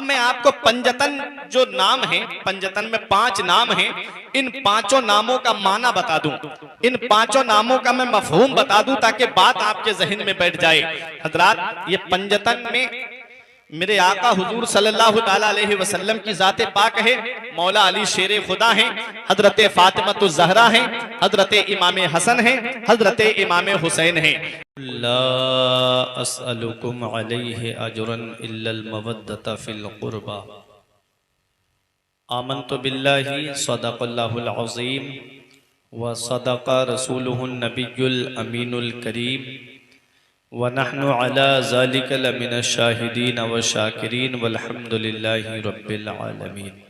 अब मैं आपको पंजतन जो नाम है, पंजतन में 5 नाम हैं, इन 5 नामों का माना बता दूं, इन 5 नामों का मैं मफहूम बता दूं ताकि बात आपके जहन में बैठ जाए। हजरात, ये पंजतन में मेरे आका हुजूर सल्लल्लाहु ताला अलैहि वसल्लम की जाते पाक है, मौला अली शेर खुदा हैं, हजरत फातिमा ज़हरा हैं, हजरत इमाम हसन हैं, हजरत इमाम हुसैन हैं। ला अस्अलुकुम अलैहि अजरन इल्लल मवद्दता फिल कुर्बा। आमन्तु बिल्लाहि सदक़ल्लाहुल अज़ीम व सदक़ा रसूलुहुन नबियुल अमीनुल करीम व नहनु अला ज़ालिका लमिनश शाहिदीन व शाकिरीन वल्हम्दुलिल्लाहि रब्बिल आलमीन।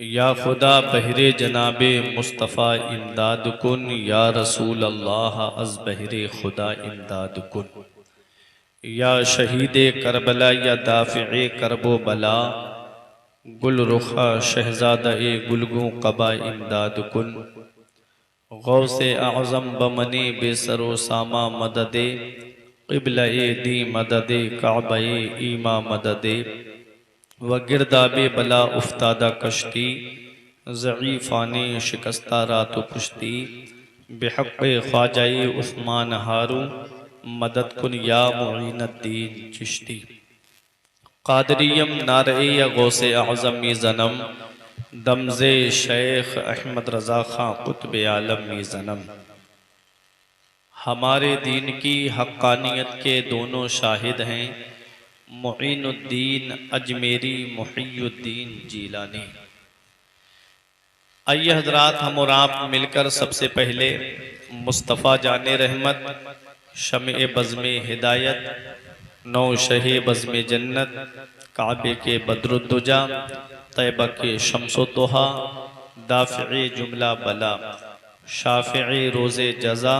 या खुदा बहरे जनाबे मुस्तफ़ा इमदाद कुन, या रसूल अल्लाह अज़ बहरे खुदा इमदाद कुन। या शहीद करबला या दाफ़े करबो बला, गुल रुखा शहज़ादा ए गुलगू कबा इमदाद कुन। गौसे आज़म बमने बेसरो सामा मददे, क़िबला ए दी मददे काबा ए ईमा मददे। व गिरदाबे बला उफ्तादा कश्ती, ज़ईफ़ाने शिकस्ता रात पुश्ती। बेहक़्क़े ख्वाजाए उस्मान हारू, मदद कुन या मुईनुद्दीन चिश्ती। क़ादरियम नारे या गौसे आज़म मी ज़नम, दमज़े शेख अहमद रज़ा खां कुतुब आलम मी ज़नम। हमारे दीन की हक़्क़ानियत के दोनों शाहिद हैं, मुईनुद्दीन अजमेरी, मुहियुद्दीन जीलानी। आइए हजरात, हम और आप मिलकर सबसे पहले मुस्तफ़ा जाने रहमत, शम्ए बज़्मे हिदायत, नौ शहे बज़्मे जन्नत, काबे के बद्रुद्दुजा, तैबा के शम्सुद्दुहा, दाफ़े जुमला बला, शाफ़िए रोज़े जज़ा,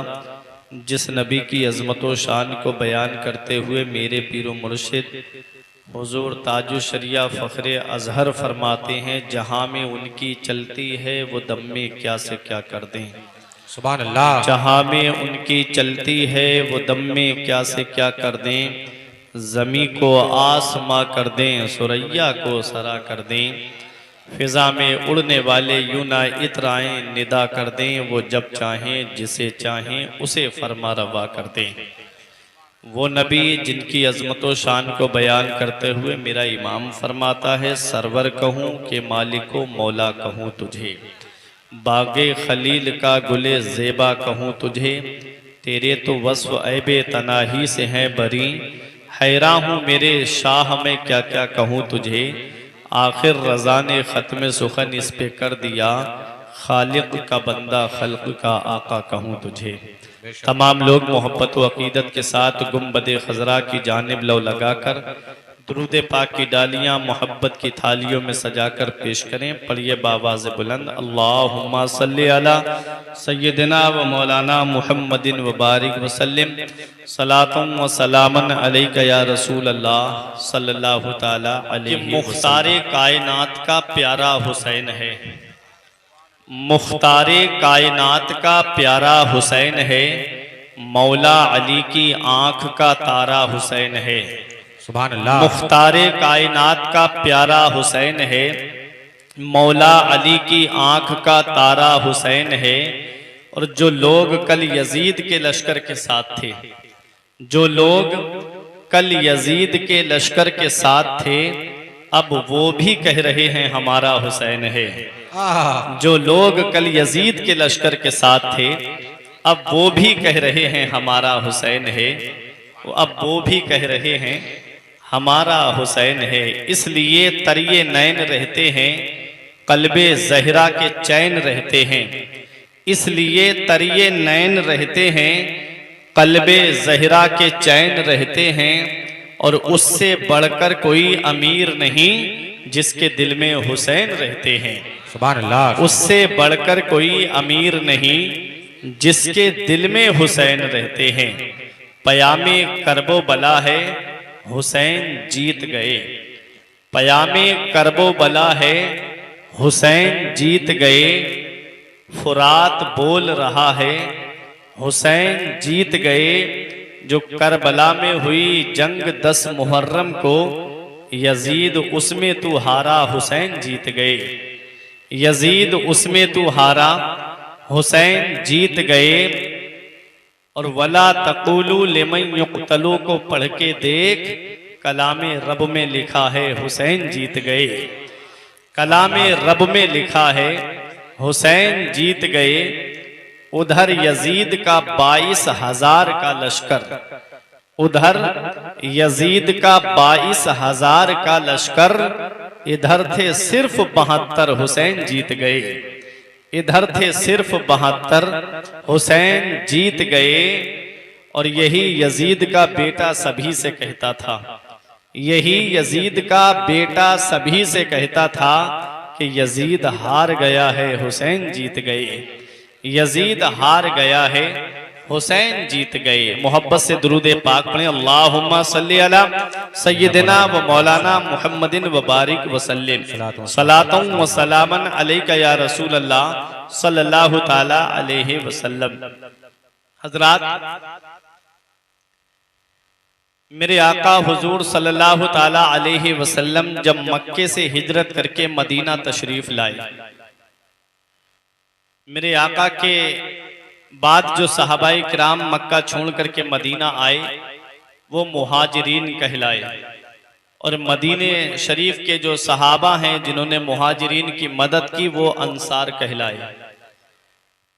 जिस नबी की अज़मत व शान को बयान करते हुए मेरे पीर मुर्शिद हुज़ूर ताजुश शरिया फ़ख्रे अज़हर फरमाते हैं, जहाँ में उनकी चलती है वो दम में क्या से क्या कर दें। सुभान अल्लाह। जहाँ में उनकी चलती है वो दम में क्या से क्या कर दें। ज़मी को आसमां कर दें, सुरैया को सरा कर दें। फ़िज़ा में उड़ने वाले यूं ना इतराएं, निदा कर दें। वो जब चाहें जिसे चाहें उसे फरमा रवा कर दें। वो नबी जिनकी अज़मत व शान को बयान करते हुए मेरा इमाम फरमाता है, सरवर कहूँ कि मालिको मौला कहूँ तुझे, बागे खलील का गुले ज़ेबा कहूँ तुझे। तेरे तो वस्फ़ ऐबे तनाही से हैं बरी, हैरान हूँ मेरे शाह में क्या क्या कहूँ तुझे। आखिर रज़ा ने ख़त्म सुखन इस पे कर दिया, खालिक का बंदा खल्क़ का आका कहूँ तुझे। तमाम लोग मोहब्बत व अक़ीदत के साथ गुंबद खज़रा की जानिब लौ लगाकर दुरूद पाक की डालियाँ मोहब्बत की थालियों में सजाकर पेश करें। पढ़िए बावाज़ बुलंद, अल्लाहुम्मा सल्ली अला सय्यदिना व मौलाना मुहम्मदिन व बारिक वसल्लिम, सलातुम व सलामन अलैका या रसूल अल्लाह सल्लल्लाहु ताला अलैहि वसल्लम। मुख्तारे कायनात का प्यारा हुसैन है, मुख्तारे कायनात का प्यारा हुसैन है, मौला अली की आँख का तारा हुसैन है। सुभान अल्लाह। मुख्तारे कायनात का प्यारा हुसैन है, मौला अली की आँख का तारा हुसैन है। और जो लोग कल यजीद के लश्कर के साथ थे, जो लोग कल यजीद के लश्कर के साथ थे, अब वो भी कह रहे हैं हमारा हुसैन है। जो लोग कल यजीद के लश्कर के साथ थे, अब वो भी कह रहे हैं हमारा हुसैन है। अब वो भी कह रहे हैं हमारा हुसैन है। इसलिए तरिये नैन रहते हैं, कल्बे ज़हरा के चैन रहते हैं। इसलिए तरिये नैन रहते हैं, कल्बे ज़हरा के चैन रहते हैं। और उससे बढ़कर कोई अमीर नहीं जिसके दिल में हुसैन रहते हैं। सुभान अल्लाह। उससे बढ़कर कोई अमीर नहीं जिसके दिल में हुसैन रहते हैं। पयामे करबो बला है, हुसैन जीत गए। पयामे करबो बला है, हुसैन जीत गए। फुरात बोल रहा है, हुसैन जीत गए। जो करबला में हुई जंग 10 मुहर्रम को यजीद उसमें तू हारा हुसैन जीत गए। यजीद उसमें तू हारा हुसैन जीत गए। और वला तक़ूलू लिमन युक़्तलू को पढ़ के देख, कलामे रब में लिखा है हुसैन जीत गए। कलामे रब में लिखा है हुसैन जीत गए। उधर यजीद का 22,000 का लश्कर, उधर यजीद का 22,000 का लश्कर, इधर थे सिर्फ 72 हुसैन जीत गए। इधर थे सिर्फ 72 हुसैन जीत गए। और यही यजीद का बेटा सभी से कहता था, यही यजीद का बेटा सभी से कहता था कि यजीद हार गया है हुसैन जीत गए। यजीद हार गया है हुसैन जीत गए। मोहब्बत से दुरूद पाक पढ़ें, अल्लाहुम्मा सल्ली अला सय्यिदिना व मौलाना मुहम्मदिन व बारिक व सल्लिम सलातन व सलामन अलैका या रसूल अल्लाह सल्लल्लाहु ताला अलैहि वसल्लम। हजरात, मेरे आका हुजूर सल्लल्लाहु ताला अलैहि वसल्लम जब मक्के से हिजरत करके मदीना तशरीफ लाए, मेरे आका के बाद जो सहाबाई किराम मक्का छोड़ करके मदीना आए वो मुहाजिरीन कहलाए। और मदीने शरीफ के जो सहाबा हैं जिन्होंने मुहाजिरीन की मदद की वो अंसार कहलाए।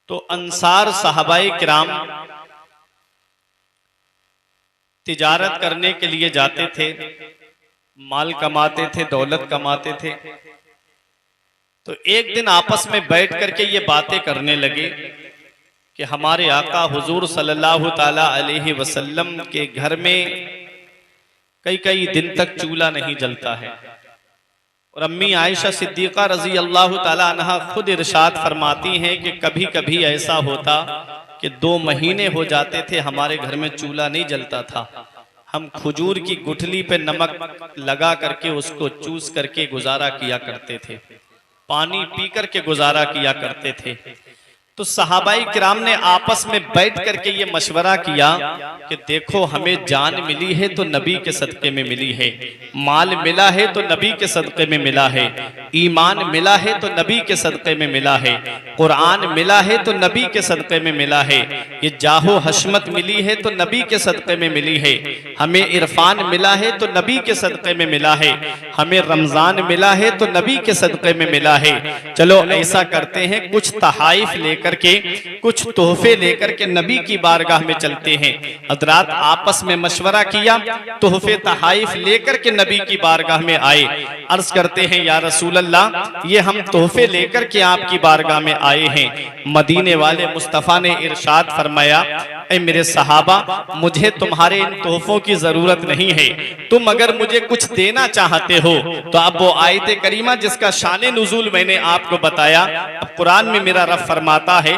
तो अंसार सहाबाई किराम तिजारत करने के लिए जाते थे, माल कमाते थे, दौलत कमाते थे। तो एक दिन आपस में बैठ करके ये बातें करने लगे कि हमारे आका हुजूर सल्लल्लाहु ताला अलैहि वसल्लम के घर में कई कई दिन तक चूल्हा नहीं जलता है। और अम्मी आयशा सिद्दीक़ा रजी अल्लाह ताला अन्हा खुद इरशाद फरमाती हैं कि कभी कभी ऐसा होता कि 2 महीने हो जाते थे हमारे घर में चूल्हा नहीं जलता था। हम खजूर की गुठली पे नमक लगा करके उसको चूस करके गुजारा किया करते थे, पानी पी करके गुजारा किया करते थे। तो सहाबाई किराम ने आपस में बैठ करके ये मशवरा किया कि देखो, हमें जान मिली है तो नबी के सदक़े में मिली है, माल मिला है तो नबी के सदक़े में मिला है, ईमान मिला है तो नबी के सदक़े में मिला है, कुरान मिला है तो नबी के सदक़े में मिला है, ये जाहो हशमत मिली है तो नबी के सदक़े में मिली है, हमें इरफान मिला है तो नबी के सदक़े में मिला है, हमें रमजान मिला है तो नबी के सदक़े में मिला है। चलो ऐसा करते हैं, कुछ तहाइफ लेकर के, कुछ तोहफे लेकर के नबी की बारगाह में चलते हैं। हजरात आपस में मशवरा किया, तोहफे तहाइफ लेकर के नबी की बारगाह में आए। अर्ज करते हैं, या रसूल अल्लाह, ये हम तोहफे लेकर के आपकी बारगाह में आए हैं। मदीने वाले मुस्तफ़ा ने इरशाद फरमाया, ऐ मेरे सहाबा, मुझे तुम्हारे इन तोहफों की जरूरत नहीं है, तुम अगर मुझे कुछ देना चाहते हो तो अब वो आयत करीमा जिसका शान नुज़ूल मैंने आपको बताया, अब कुरान में मेरा रब फरमाता है,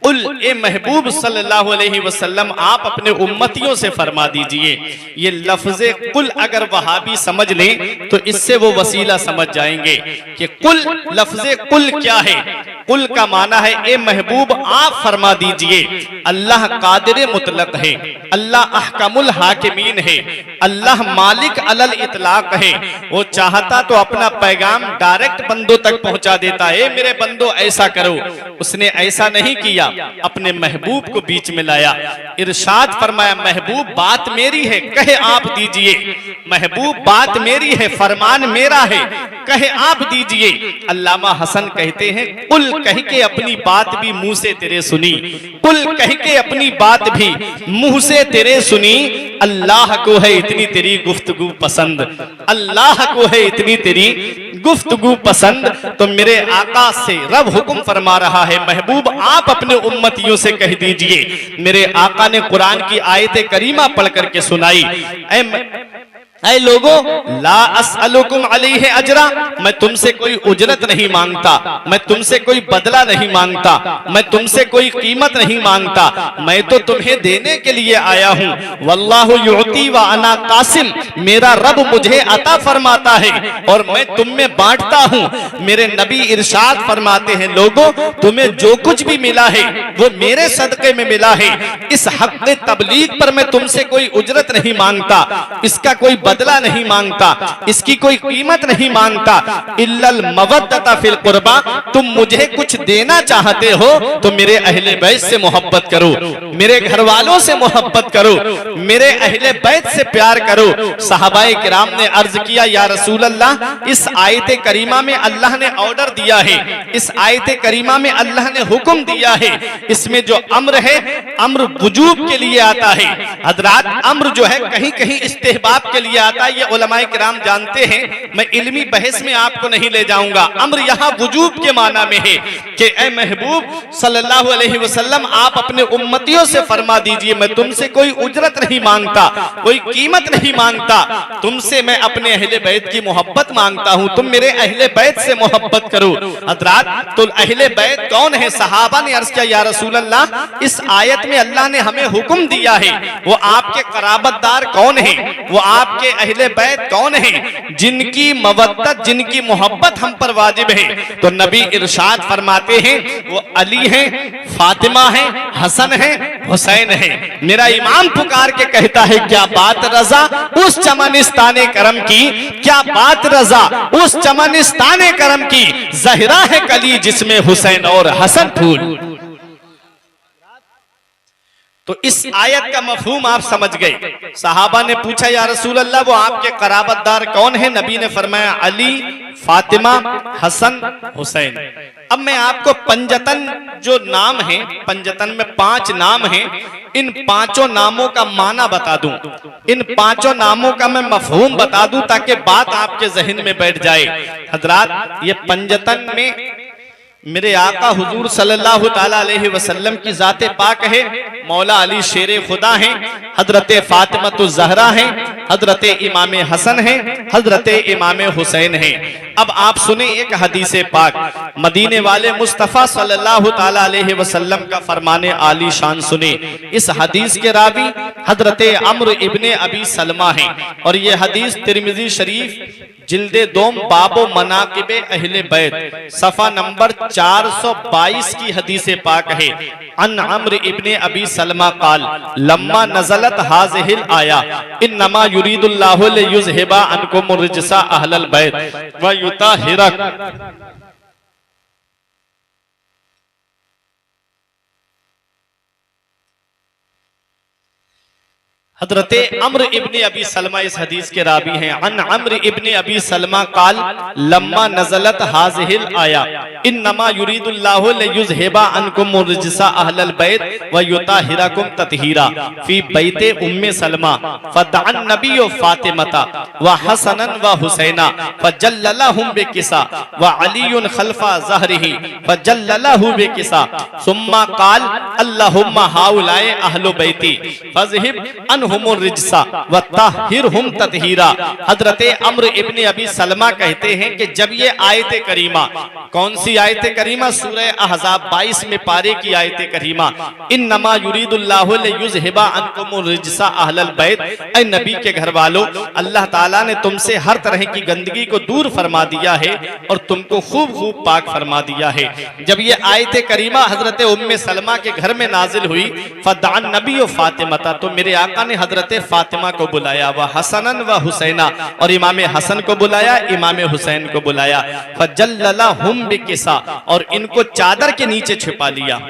उल ए महबूब सल्लल्लाहु अलैहि वसल्लम, आप अपने उम्मतियों से फरमा दीजिए। ये लफ्ज़े कुल अगर वहाबी समझ लें तो इससे वो वसीला समझ जाएंगे कि कुल, लफ्ज़े कुल क्या है। कुल का माना है, ए महबूब आप फरमा दीजिए, अल्लाह कादिर मुतलक है, अल्लाह अहकमुल हाकिमीन है, अल्लाह मालिक अलल इतलाक है। वो चाहता तो अपना पैगाम डायरेक्ट बंदों तक पहुंचा देता है, मेरे बंदो ऐसा करो। उसने ऐसा नहीं किया, अपने महबूब को बीच में लाया, इरशाद फरमाया, महबूब बात मेरी है, कहे आप दीजिए। महबूब बात मेरी है, फरमान मेरा है, कहे आप दीजिए। अल्लामा हसन कहते हैं, कुल कह के अपनी बात भी मुंह से तेरे सुनी, कुल कह के अपनी बात भी मुंह से तेरे सुनी। अल्लाह को है इतनी तेरी गुफ्तगू पसंद, अल्लाह को है इतनी तेरी गुफ्तगू पसंद। तो मेरे आका से रब हुक्म फरमा रहा है, महबूब आप अपने उम्मतियों से कह दीजिए। मेरे आका ने कुरान की आयत करीमा पढ़ करके सुनाई, ऐ लोगों, ला अस्अलुकुम अलैहि अजरा, मैं तुमसे कोई उजरत नहीं मांगता, मैं तुमसे कोई बदला नहीं मांगता, मैं तुमसे कोई कीमत नहीं मांगता, मैं तो तुम्हें देने के लिए आया हूँ। वल्लाहु युअती व अना कासिम, मेरा रब मुझे अता फरमाता है और मैं तुम में बांटता हूँ। मेरे नबी इरशाद फरमाते हैं, लोगों तुम्हें जो कुछ भी मिला है वो मेरे सदक़े में मिला है। इस हक़ तबलीग पर मैं तुमसे कोई उजरत नहीं मांगता, इसका कोई बदला नहीं मांगता, इसकी कोई कीमत नहीं मांगता। इल्लल मवद्दता फिल कुर्बा, तुम मुझे कुछ देना चाहते हो तो मेरे अहले बैत से मोहब्बत करो, मेरे घर वालों से मोहब्बत करो, मेरे अहले बैत से प्यार करो। सहाबाए किराम ने अर्ज किया, या रसूल अल्लाह, इस आयत करीमा में अल्लाह ने ऑर्डर दिया है, इस आयत करीमा में अल्लाह ने हुक्म दिया है, इसमें जो अम्र है अम्र वजूब के लिए आता है। हजरात, अम्र जो है कहीं कहीं इस्तेहबाब के लिए आता है, ये उलमाए किराम जानते हैं, मैं इल्मी बहस में आपको नहीं ले जाऊंगा। अम्र यहाँ वजूब के माना में है कि ए महबूब सल्लल्लाहु अलैहि वसल्लम, आप अपने उम्मतियों से फरमा दीजिए, मैं तुमसे कोई उजरत नहीं मांगता, कोई कीमत नहीं मांगता, तुमसे मैं अपने अहले बैत की मोहब्बत मांगता हूं, तुम मेरे अहले बैत से मोहब्बत करो। हजरात, तो अहले बैत कौन है? सहाबा ने अर्ज किया, या रसूल अल्लाह, इस आयत में अल्लाह ने हमें हुक्म दिया है, वो आपके कराबतदार कौन है, वो आपके अहले बैत कौन है जिनकी मवद्दत, जिनकी मोहब्बत हम पर वाजिब है। तो नबी इरशाद फरमाते हैं, वो अली हैं, फातिमा है, हसन है, हुसैन है। मेरा इमाम पुकार के कहता है, क्या बात रजा उस चमनिस्ताने करम की, क्या बात रजा उस चमनिस्ताने करम की, ज़हरा है कली जिसमें हुसैन और हसन फूल। तो इस आयत का मफहूम आप समझ गए। सहाबा ने पूछा, या रसूल अल्लाह, वो आपके कराबतदार कौन है? नबी ने फरमाया, अली, फातिमा, हसन, हुसैन। अब मैं आपको पंजतन जो नाम है, पंजतन में 5 नाम हैं, इन 5 नामों का माना बता दूं, इन 5 नामों का मैं मफहूम बता दूं ताकि बात आपके जहन में बैठ जाए। हजरात, ये पंजतन में मेरे आका हुजूर सल्लल्लाहु ताला अलैहि वसल्लम की जाते पाक है, मौला अली शेरे खुदा हैं, हजरत फातिमा ज़हरा हैं, हजरत इमाम हसन हैं, हजरत इमाम हुसैन हैं। अब आप सुने एक हदीस पाक, मदीने वाले मुस्तफ़ा सल्लल्लाहु ताला अलैहि वसल्लम का फरमाने आली शान सुने। इस हदीस के रावी हजरत अम्र इब्ने अबी सलमा हैं और ये हदीस तिरमिज़ी शरीफ जिल्दे 2 बाबो मनाकिबे अहले बैत सफ़ा नंबर 422 की हदीस पाक है। अन अम्र इब्ने अबी सलमा काल लम्मा नज़लत हाज़िहिल आया इन्नमा युरीदुल्लाहु लियुज़हिबा अन्कुम रिजसा अहलल बैत व युताहिरक। हजरत अम्र इब्ने अबी सलमा इस हदीस के रावी हैं। अन अम्र इब्ने अबी सलमा काल लम्मा नज़लत हाज़िहिल आया इन्नमा युरीदुल्लाहु लियुज़हिबा अन्कुम रिजसा अहलल बैत व युताहिरकुम तत्हीरा फी बैते उम्मे सलमा फदअन नबी फातिमता व हसनन व हुसैना फजल्ललहुम बिकिसा व अलीयुन खल्फा ज़हरिही फजल्ललहु बिकिसा सुम्मा काल अल्लाहुम्मा हाउलाए अहलु बैती फज़हिब अनहुमुर रिजसा व ताहिरहुम तत्हीरा। हजरत अम्र इब्ने अबी सलमा कहते हैं कि जब ये आयत करीमा, कौन सी आयत करीमा? सूरह अहज़ाब 22 में पारे की आयत करीमा, इन्नमा युरीदुल्लाहु लियुज़हिबा अन्कुमुर रिजसा अहलल बैत, ऐ नबी के घर वालों, अल्लाह ताला ने तुमसे हर तरह की गंदगी को दूर फरमा दिया है और तुमको खूब खूब पाक फरमा दिया है। जब ये आयत करीमा हजरत उम्मे सलमा के घर में नाजिल हुई, फदअन नबी व फातिमता, तो मेरे आका ने हजरत फातिमा को बुलाया, वह हसनन व हुसैना, और इमाम हसन को बुलाया, इमाम हुसैन को बुलाया, फजल्ललहुम बिकिसा, और इनको चादर के नीचे छिपा लिया,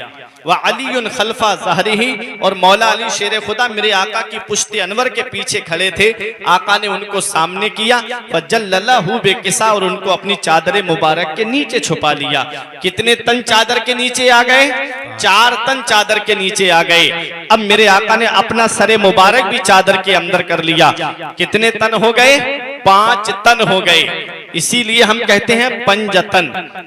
व अलीयुन खल्फा ज़हरिही, और मौला अली शेर खुदा मेरे आका की पुश्ते अनवर के पीछे खड़े थे, आका ने उनको सामने किया, फजल्ललहु बिकिसा, और उनको अपनी चादर मुबारक के नीचे छुपा लिया। कितने तन चादर के नीचे आ गए? 4 तन चादर के नीचे आ गए। अब मेरे आका ने अपना सरे मुबारक भी चादर के अंदर कर लिया। कितने तन हो गए? 5 तन हो गए। इसीलिए हम कहते हैं पंजतन,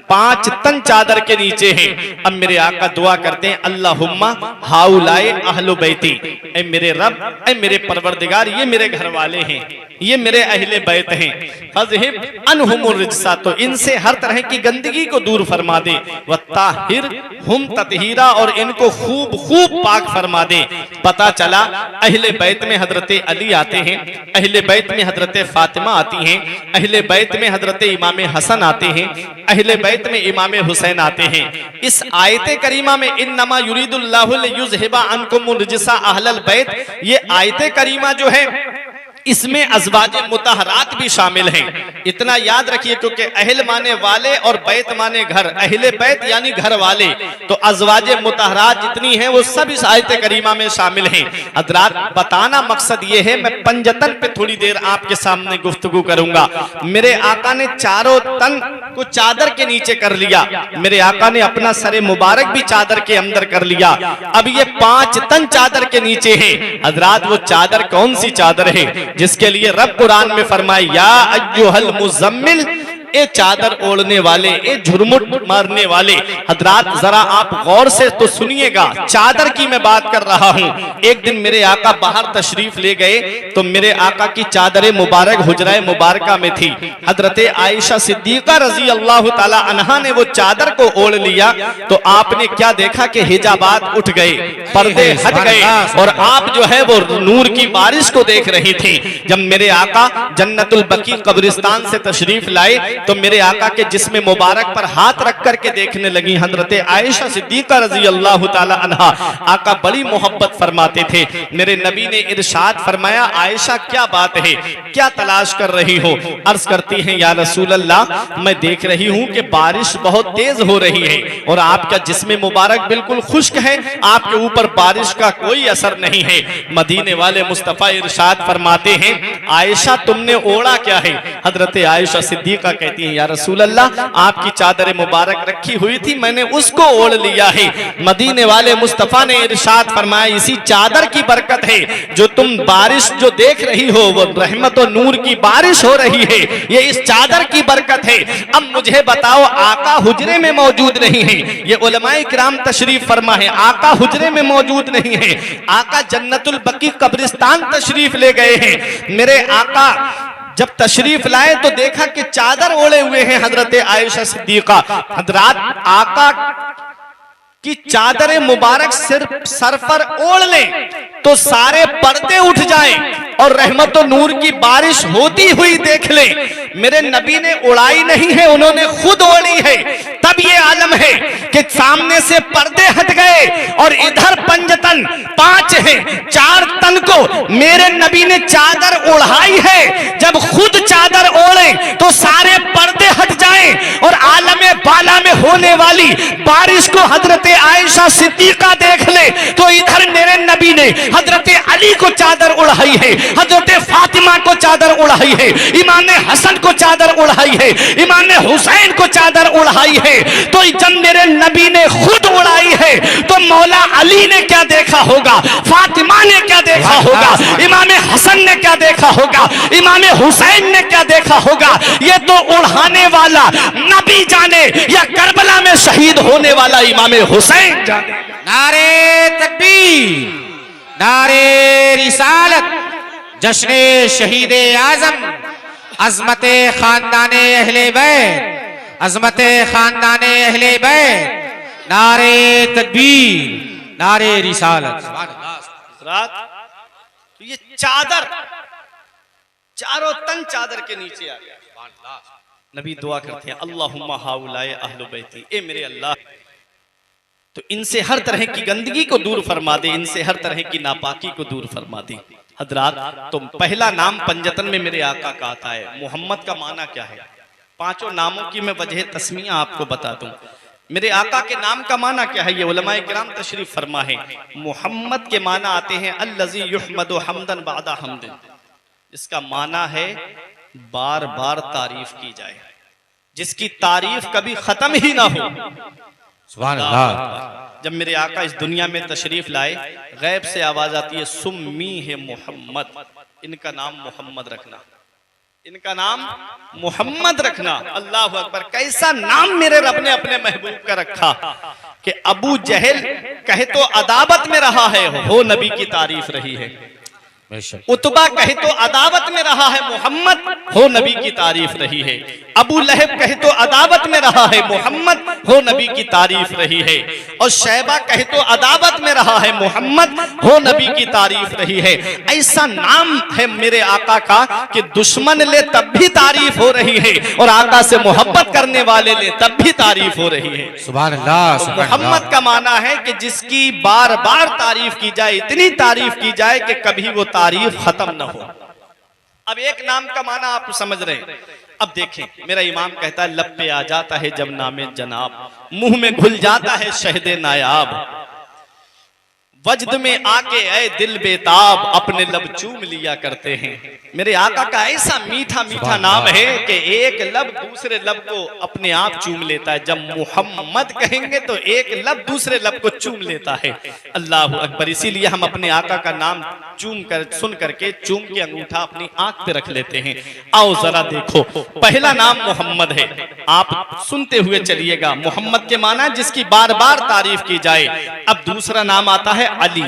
5 तन चादर के नीचे हैं। अब मेरे आका दुआ करते हैं, अल्लाहुम्मा हाउलाए अहलु बैती, ऐ मेरे रब, ऐ मेरे परवरदिगार, ये मेरे घर वाले हैं, ये मेरे अहले बैत हैं, फज़हिब अनहुमुर रिजसा, तो इनसे हर तरह की गंदगी को दूर फरमा दे, व ताहिरहुम तत्हीरा, और इनको खूब खूब पाक फरमा दे। पता चला अहले बैत में हजरत अली आते हैं, अहले बैत में हजरत फातिमा आती हैं, अहले बैत में हजरत इमाम हसन आते हैं, अहले बैत में इमाम हुसैन आते हैं। इस आयत करीमा में इन्नमा युरीदुल्लाहु लियुज़हिबा अन्कुम रिजसा अहलल बैत, ये आयत करीमा जो है इसमें अज़वाजे मुतहरात भी शामिल हैं। इतना याद रखिए, क्योंकि अहल माने वाले और बैत माने घर, अहले बैत यानी घर वाले, तो अज़वाजे मुतहरात जितनी हैं वो सब इस आयत करीमा में शामिल हैं। हज़रात, बताना मकसद ये है, मैं पंजतन पे थोड़ी देर आपके सामने गुफ्तगू करूंगा। मेरे आका ने चारों तन को चादर के नीचे कर लिया, मेरे आका ने अपना सरे मुबारक भी चादर के अंदर कर लिया। अब ये 5 तन चादर के नीचे है। हज़रात, वो चादर कौन सी चादर है जिसके लिए रब कुरान में फरमाए, या अय्युहल मुज़म्मिल, ए चादर ओढ़ने वाले, ए झुरमुट मारने वाले। हज़रात, जरा आप गौर से तो सुनिएगा, चादर की मैं बात कर रहा हूं। एक दिन मेरे आका बाहर तशरीफ ले गए तो मेरे आका की चादर मुबारक हुजरा मुबारका में थी। हजरत आयशा सिद्दीका रजी अल्लाह ताला अन्हा ने वो चादर को ओढ़ लिया तो आपने क्या देखा कि हिजाबात उठ गए, पर्दे हट गए और आप जो है वो नूर की बारिश को देख रही थी। जब मेरे आका जन्नतुल बकी कब्रिस्तान से तशरीफ लाए तो मेरे आका के जिस्म मुबारक पर हाथ रख करके देखने लगी हजरत आयशा सिद्दीका रजी अल्लाह ताला अन्हा। आका बड़ी मोहब्बत फरमाते थे। मेरे नबी ने इरशाद फरमाया, आयशा क्या बात है, क्या तलाश कर रही हो? अर्ज करती हैं, या रसूल अल्लाह, मैं देख रही हूँ कि बारिश बहुत तेज हो रही है और आपका जिस्म मुबारक बिल्कुल खुश्क है, आपके ऊपर बारिश का कोई असर नहीं है। मदीने वाले मुस्तफा इरशाद फरमाते हैं, आयशा तुमने ओढ़ा क्या है? हजरत आयशा सिद्दीका कहती है, या रसूल अल्लाह, आपकी चादर मुबारक रखी हुई थी, मैंने उसको ओढ़ लिया है। मदीने वाले मुस्तफा ने इरशाद फरमाया, इसी चादर की बरकत है जो तुम बारिश जो देख रही हो वो रहमत और नूर की बारिश हो रही है, ये इस चादर की बरकत है। अब मुझे बताओ, आका हुजरे में मौजूद नहीं है, ये उलमाए किराम तशरीफ फरमा है, आका हुजरे में मौजूद नहीं है, आका जन्नतुल बकी कब्रिस्तान तशरीफ ले गए हैं। मेरे आका जब तशरीफ लाए तो देखा कि चादर ओढ़े हुए हैं हजरत आयशा सिद्दीका। हजरात, आका की चादर मुबारक सिर्फ सर पर ओढ़ लें तो सारे पर्दे उठ जाएं और रहमत और नूर की बारिश होती हुई देख ले। मेरे नबी ने उड़ाई नहीं है, उन्होंने खुद ओढ़ी है। तब ये आलम है कि सामने से पर्दे हट गए और इधर पंजतन 5 है, 4 तन को मेरे नबी ने चादर ओढ़ाई है। जब खुद चादर ओढ़े तो सारे पर्दे हट जाएं और आलमे बाला में होने वाली बारिश को हजरत आयशा सिद्दीका देख ले तो इधर मेरे नबी ने हजरत अली को चादर उड़ाई है, हजरत फातिमा को चादर उड़ाई है, इमाम हसन को चादर उड़ाई है, इमाम हुसैन को चादर उड़ाई है। तो जब मेरे नबी ने खुद उड़ाई है तो मौला अली ने क्या देखा होगा, फातिमा ने क्या देखा होगा, इमाम हसन ने क्या देखा होगा, इमाम हुसैन ने क्या देखा होगा? ये तो उड़ाने वाला नबी जाने या करबला में शहीद होने वाला इमाम हुसैन जाने। नारे तकबीर, नारे रिसालत, जश्ने शहीद आजम, अजमते खानदाने अहले बैत, अजमते खानदाने अहले बैत, नारे तकबीर, नारे रिसालत। रात तो ये चादर चारों तन चादर के नीचे आ गया। नबी दुआ करते हैं, अल्लाहुम्मा हाउलाए अहलु बैती, ए मेरे अल्लाह, तो इनसे हर तरह की गंदगी को दूर फरमा दे, इनसे हर तरह की नापाकी को दूर फरमा दे। हजरात, तो पहला नाम पंजतन में मेरे आका का आता है। मोहम्मद का माना क्या है? 5 नामों की मैं वजह तस्मिया आपको बता दूं। मेरे आका के नाम का माना क्या है? ये उलमाए किराम तशरीफ फरमा है। मोहम्मद के माना आते हैं अल्लज़ी युहमदु हम्दन बादा हम्दिन, इसका माना है बार बार तारीफ की जाए, जिसकी तारीफ कभी खत्म ही ना हो। सुभान अल्लाह। जब मेरे आका इस दुनिया में तशरीफ लाए, गैब से आवाज आती है, सुम्मी है मोहम्मद, इनका नाम मोहम्मद रखना, इनका नाम मोहम्मद रखना। अल्लाह अकबर, कैसा नाम मेरे रब ने अपने महबूब का रखा कि अबू जहल कहे तो अदावत में रहा है, हो नबी की तारीफ रही है। उतबा कहे तो अदावत में रहा है, मोहम्मद हो नबी की तारीफ रही है। अबू लहब कहे तो अदावत में रहा है, मोहम्मद हो नबी की तारीफ रही है। और शैबा कहे तो अदावत में रहा है, मोहम्मद हो नबी की तारीफ रही है। ऐसा नाम है मेरे आका का कि दुश्मन ले तब भी तारीफ हो रही है और आका से मोहब्बत करने वाले ले तब भी तारीफ हो रही है। सुभान अल्लाह। तो मोहम्मद का माना है कि जिसकी बार बार तारीफ की जाए, इतनी तारीफ की जाए कि कभी वो तारीफ खत्म न हो। अब एक नाम का माना आप समझ रहे हैं। अब देखें, मेरा इमाम कहता है लब पे आ जाता है जब नामे जनाब, मुंह में घुल जाता है शहदे नायाब, वजद में आके ऐ दिल बेताब, अपने लब चूम लिया करते हैं। मेरे आका का ऐसा मीठा मीठा नाम है कि एक लब दूसरे लब को अपने आप चूम लेता है। जब मोहम्मद कहेंगे तो एक लब दूसरे लब को चूम लेता है। अल्लाह अकबर। इसीलिए हम अपने आका का नाम चूम कर सुन करके चूम के अंगूठा अपनी आंख पे रख लेते हैं। आओ जरा देखो, पहला नाम मोहम्मद है, आप सुनते हुए चलिएगा। मोहम्मद के माना जिसकी बार बार तारीफ की जाए। अब दूसरा नाम आता है अली।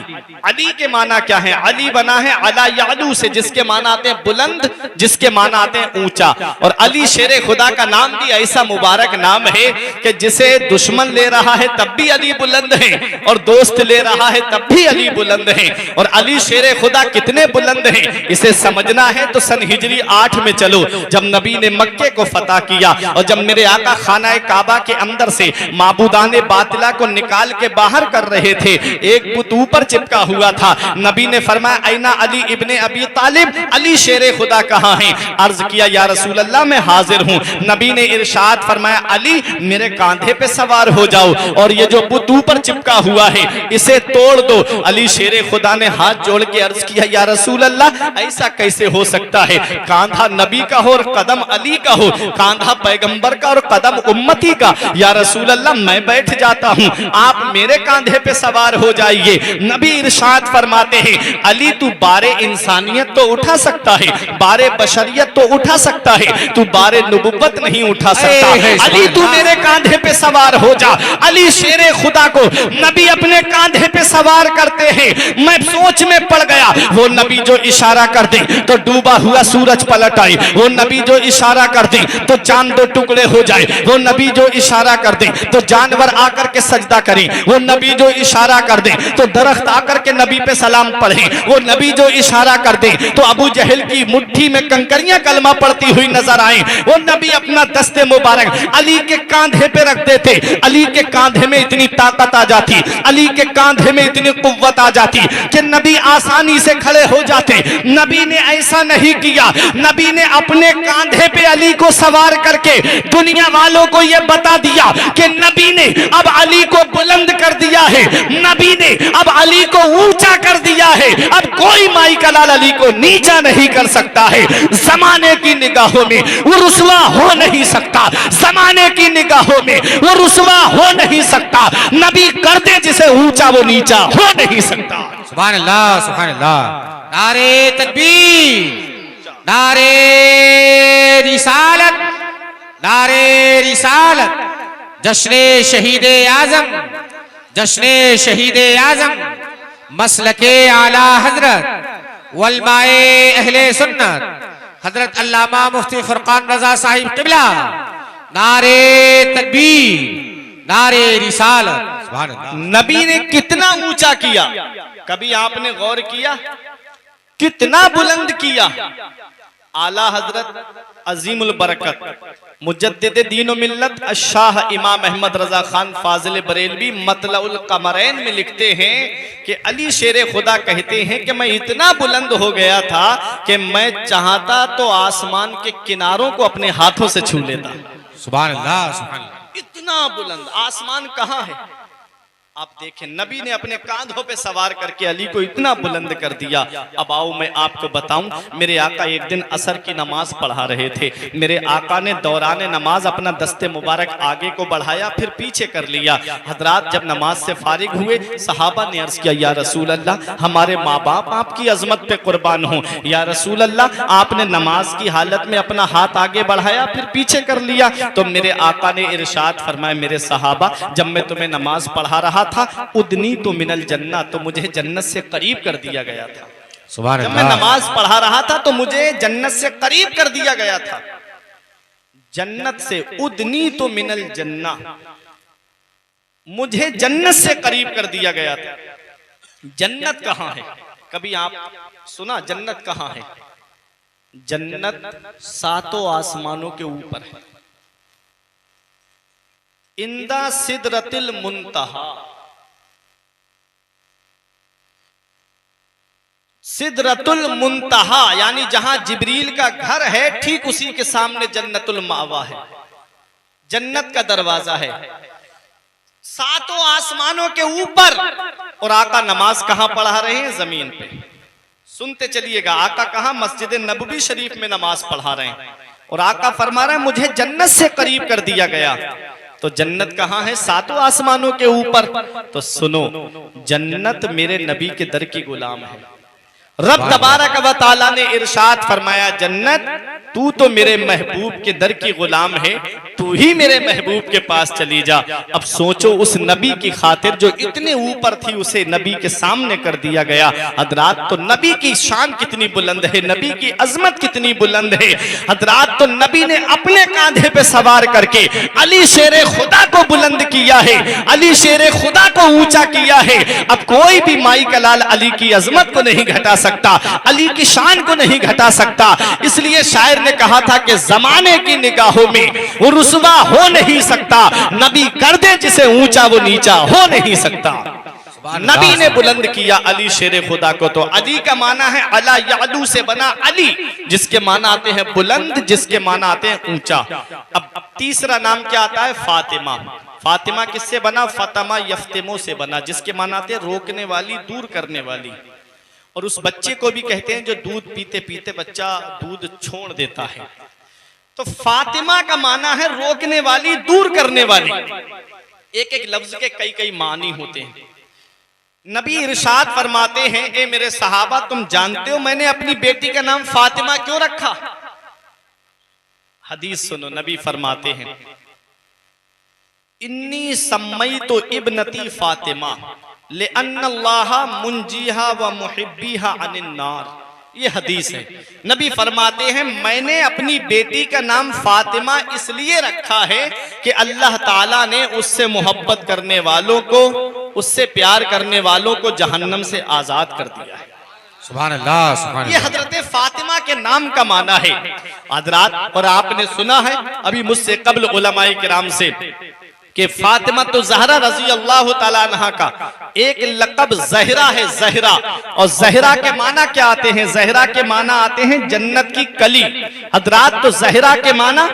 अली के माना क्या है? अली बना है अला यालू से, जिसके माना आते हैं बुलंद, जिसके माना आते हैं ऊंचा। और अली शेरे खुदा का नाम भी ऐसा मुबारक नाम है कि जिसे दुश्मन ले रहा है तब भी अली बुलंद है, और दोस्त ले रहा है तब भी अली बुलंद है। और अली शेरे खुदा कितने बुलंद हैं, इसे समझना है तो सन हिजरी 8 में चलो, जब नबी ने मक्के को फतह किया और जब मेरे आका खाना काबा के अंदर से माबूदाने बातिला को निकाल के बाहर कर रहे थे, एक बुत ऊपर चिपका हुआ था। नबी ने फरमाया ऐना अली इब्ने अबी तालिब, अली शेरे खुदा कहाँ है? अर्ज किया या रसूल अल्लाह मैं हाजिर हूँ। नबी ने इरशाद फरमाया अली मेरे कांधे पे सवार हो जाओ और ये जो बुत ऊपर चिपका हुआ है इसे तोड़ दो। अली शेरे खुदा ने हाथ जोड़ के अर्ज किया या रसूल अल्लाह ऐसा कैसे हो सकता है? कांधा नबी का हो और कदम अली का हो, कांधा पैगंबर का और कदम उम्मती का। या रसूल अल्लाह मैं बैठ जाता हूँ, आप मेरे कांधे पे सवार हो जाइए। नबी इरशाद फरमाते हैं अली तू बारे इंसानियत तो उठा सकता है, बारे बशरियत तो उठा सकता है, तू बारे नबुव्वत नहीं उठा सकता। अली तू मेरे कांधे पे सवार हो जा। अली शेरे खुदा को नबी अपने कांधे पे सवार करते हैं। मैं सोच में पड़ गया, वो नबी जो इशारा कर दे तो डूबा हुआ सूरज पलट आए, वो नबी जो इशारा कर दे तो चांद दो टुकड़े हो जाए, वो नबी जो इशारा कर दे तो जानवर आकर के सजदा करें, वो नबी जो इशारा कर दे तो दरख्त आकर के नबी पे सलाम पढ़े, वो नबी जो इशारा कर दे तो अबू जहल की मुट्ठी में कंकरियां कलमा पड़ती हुई नजर आए, वो नबी अपना दस्ते मुबारक अली के कांधे पे रख देते। अली के कांधे में इतनी ताकत आ जाती, अली के कांधे में इतनी कुव्वत आ जाती कि नबी आसानी से खड़े हो जाते। नबी ने ऐसा नहीं किया, नबी ने अपने कांधे पे अली को सवार करके दुनिया वालों को यह बता दिया कि नबी ने अब अली को बुलंद कर दिया है, नबी ने अब अली को ऊंचा कर दिया है। अब कोई माई का लाल अली को नीचा नहीं कर सकता है। जमाने की निगाहों में वो रुसवा हो नहीं सकता, जमाने की निगाहों में वो रुसवा हो नहीं सकता। नबी कर दे जिसे ऊंचा वो नीचा हो नहीं सकता। सुभान अल्लाह, सुभान अल्लाह। नारे तकबीर, नारे रिसालत, नारे रिसालत, जश्ने शहीदे आजम, जश्ने शहीदे आजम, मसलके आला हजरत वलमाए अहले सुन्नत हजरत अल्लामा मुफ्ती फुरकान रजा साहिब किबला। नारे तकबीर, नारे रिसालत। सुभान अल्लाह। नबी ने कितना ऊंचा किया, कभी आपने गौर किया? कितना बुलंद किया। आला हजरत अजीमुल बरकत मुजद्दिद दीन व मिल्लत शाह इमाम अहमद रजा खान फाजिल बरेलवी मतलउल कमरैन में लिखते हैं कि अली शेरे खुदा कहते हैं कि मैं इतना बुलंद हो गया था कि मैं चाहता तो आसमान के किनारों को अपने हाथों से छू लेता। सुभान अल्लाह, सुभान अल्लाह। इतना बुलंद आसमान कहाँ है? आप देखें, नबी ने अपने कांधों पे सवार करके अली को इतना बुलंद कर दिया। अब आओ मैं आपको बताऊं, मेरे आका एक दिन असर की नमाज पढ़ा रहे थे। मेरे आका ने दौरान नमाज अपना दस्ते मुबारक आगे को बढ़ाया, फिर पीछे कर लिया। हजरात जब नमाज से फारिग हुए, सहाबा ने अर्ज किया या रसूल अल्लाह हमारे माँ बाप आपकी अजमत पे कुर्बान हो। या रसूल अल्लाह आपने नमाज की हालत में अपना हाथ आगे बढ़ाया फिर पीछे कर लिया। तो मेरे आका ने इरशाद फरमाया मेरे सहाबा जब मैं तुम्हें नमाज पढ़ा रहा था उदनी तो मिनल जन्नत, तो मुझे जन्नत से करीब कर दिया गया था। सुभान जब अल्लाह। मैं नमाज पढ़ा रहा था तो मुझे जन्नत से करीब कर दिया गया था। जन्नत से उदनी तो मिनल जन्ना, मुझे जन्नत से करीब कर दिया गया था। जन्नत कहाँ है? कभी आप सुना जन्नत कहाँ है? जन्नत सातों आसमानों के ऊपर है। इंदा सिदरतिल मुंतहा, सिदरतुल मुंतहा यानी जहां जिब्रील का घर है ठीक उसी के सामने जन्नतुल मावा है, जन्नत का दरवाजा है, सातों आसमानों के ऊपर। और आका नमाज कहां पढ़ा रहे हैं? जमीन पे। सुनते चलिएगा, आका कहां? मस्जिद नबवी शरीफ में नमाज पढ़ा रहे हैं। और आका फरमा रहे हैं मुझे जन्नत से करीब कर दिया गया। तो जन्नत कहां है? सातों आसमानों के ऊपर। तो सुनो, जन्नत मेरे नबी के दर की गुलाम है। रब तबारक व तआला ने इरशाद फरमाया, जन्नत तू तो मेरे महबूब के दर की गुलाम है, तू ही मेरे महबूब के पास चली जा। अब सोचो, उस नबी की खातिर जो इतने ऊपर थी उसे नबी के सामने कर दिया गया। हजरात, तो नबी की शान कितनी बुलंद है, नबी की अजमत कितनी बुलंद है। हजरात, तो नबी ने अपने कांधे पे सवार करके अली शेरे खुदा को बुलंद किया है, अली शेरे खुदा को ऊंचा किया है। अब कोई भी माई का लाल अली की अजमत को नहीं घटा सकता, अली की शान को नहीं घटा सकता। इसलिए शायर ने कहा था कि जमाने की निगाहों में वो रुसवा हो नहीं सकता, नबी कर दे जिसे ऊंचा वो नीचा हो नहीं सकता। नबी ने बुलंद किया अली शेरे खुदा को। तो अली का माना है अला यादू से बना अली, जिसके माना आते हैं बुलंद, जिसके माना आते हैं ऊंचा। अब तीसरा नाम क्या आता है? फातिमा। फातिमा किससे बना? फतमा यफ्तिमो से बना, जिसके माना आते हैं रोकने वाली, दूर करने वाली। और उस बच्चे को भी कहते हैं जो दूध पीते पीते बच्चा दूध छोड़ देता है। तो फातिमा का माना है रोकने वाली, दूर करने वाली। एक एक लफ्ज के कई कई मानी होते हैं। नबी इरशाद फरमाते हैं, ए मेरे सहाबा, तुम जानते हो मैंने अपनी बेटी का नाम फातिमा क्यों रखा? हदीस सुनो, नबी फरमाते हैं, इन्नी सम्मई तो इब्नती फातिमा ले अन्नल्लाह मुंजीहा व मुहिब्बीहा अनिन नार। ये हदीस है। नबी फरमाते हैं मैंने अपनी बेटी का नाम फातिमा इसलिए रखा है कि अल्लाह ताला ने उससे मोहब्बत करने वालों को, उससे प्यार करने वालों को जहन्नम से आजाद कर दिया है। सुभान अल्लाह, सुभान ये अल्लाह। हजरत फातिमा के नाम का माना है। हजरात, और आपने सुना है अभी मुझसे कब्ल उलमाए किराम से कि फातिमा तो ज़हरा रज़ी अल्लाह ताला अन्हा का एक लक़ब ज़हरा है, ज़हरा। और ज़हरा के माना क्या आते हैं? ज़हरा के माना आते हैं जन्नत की कली। हजरात, तो ज़हरा के माना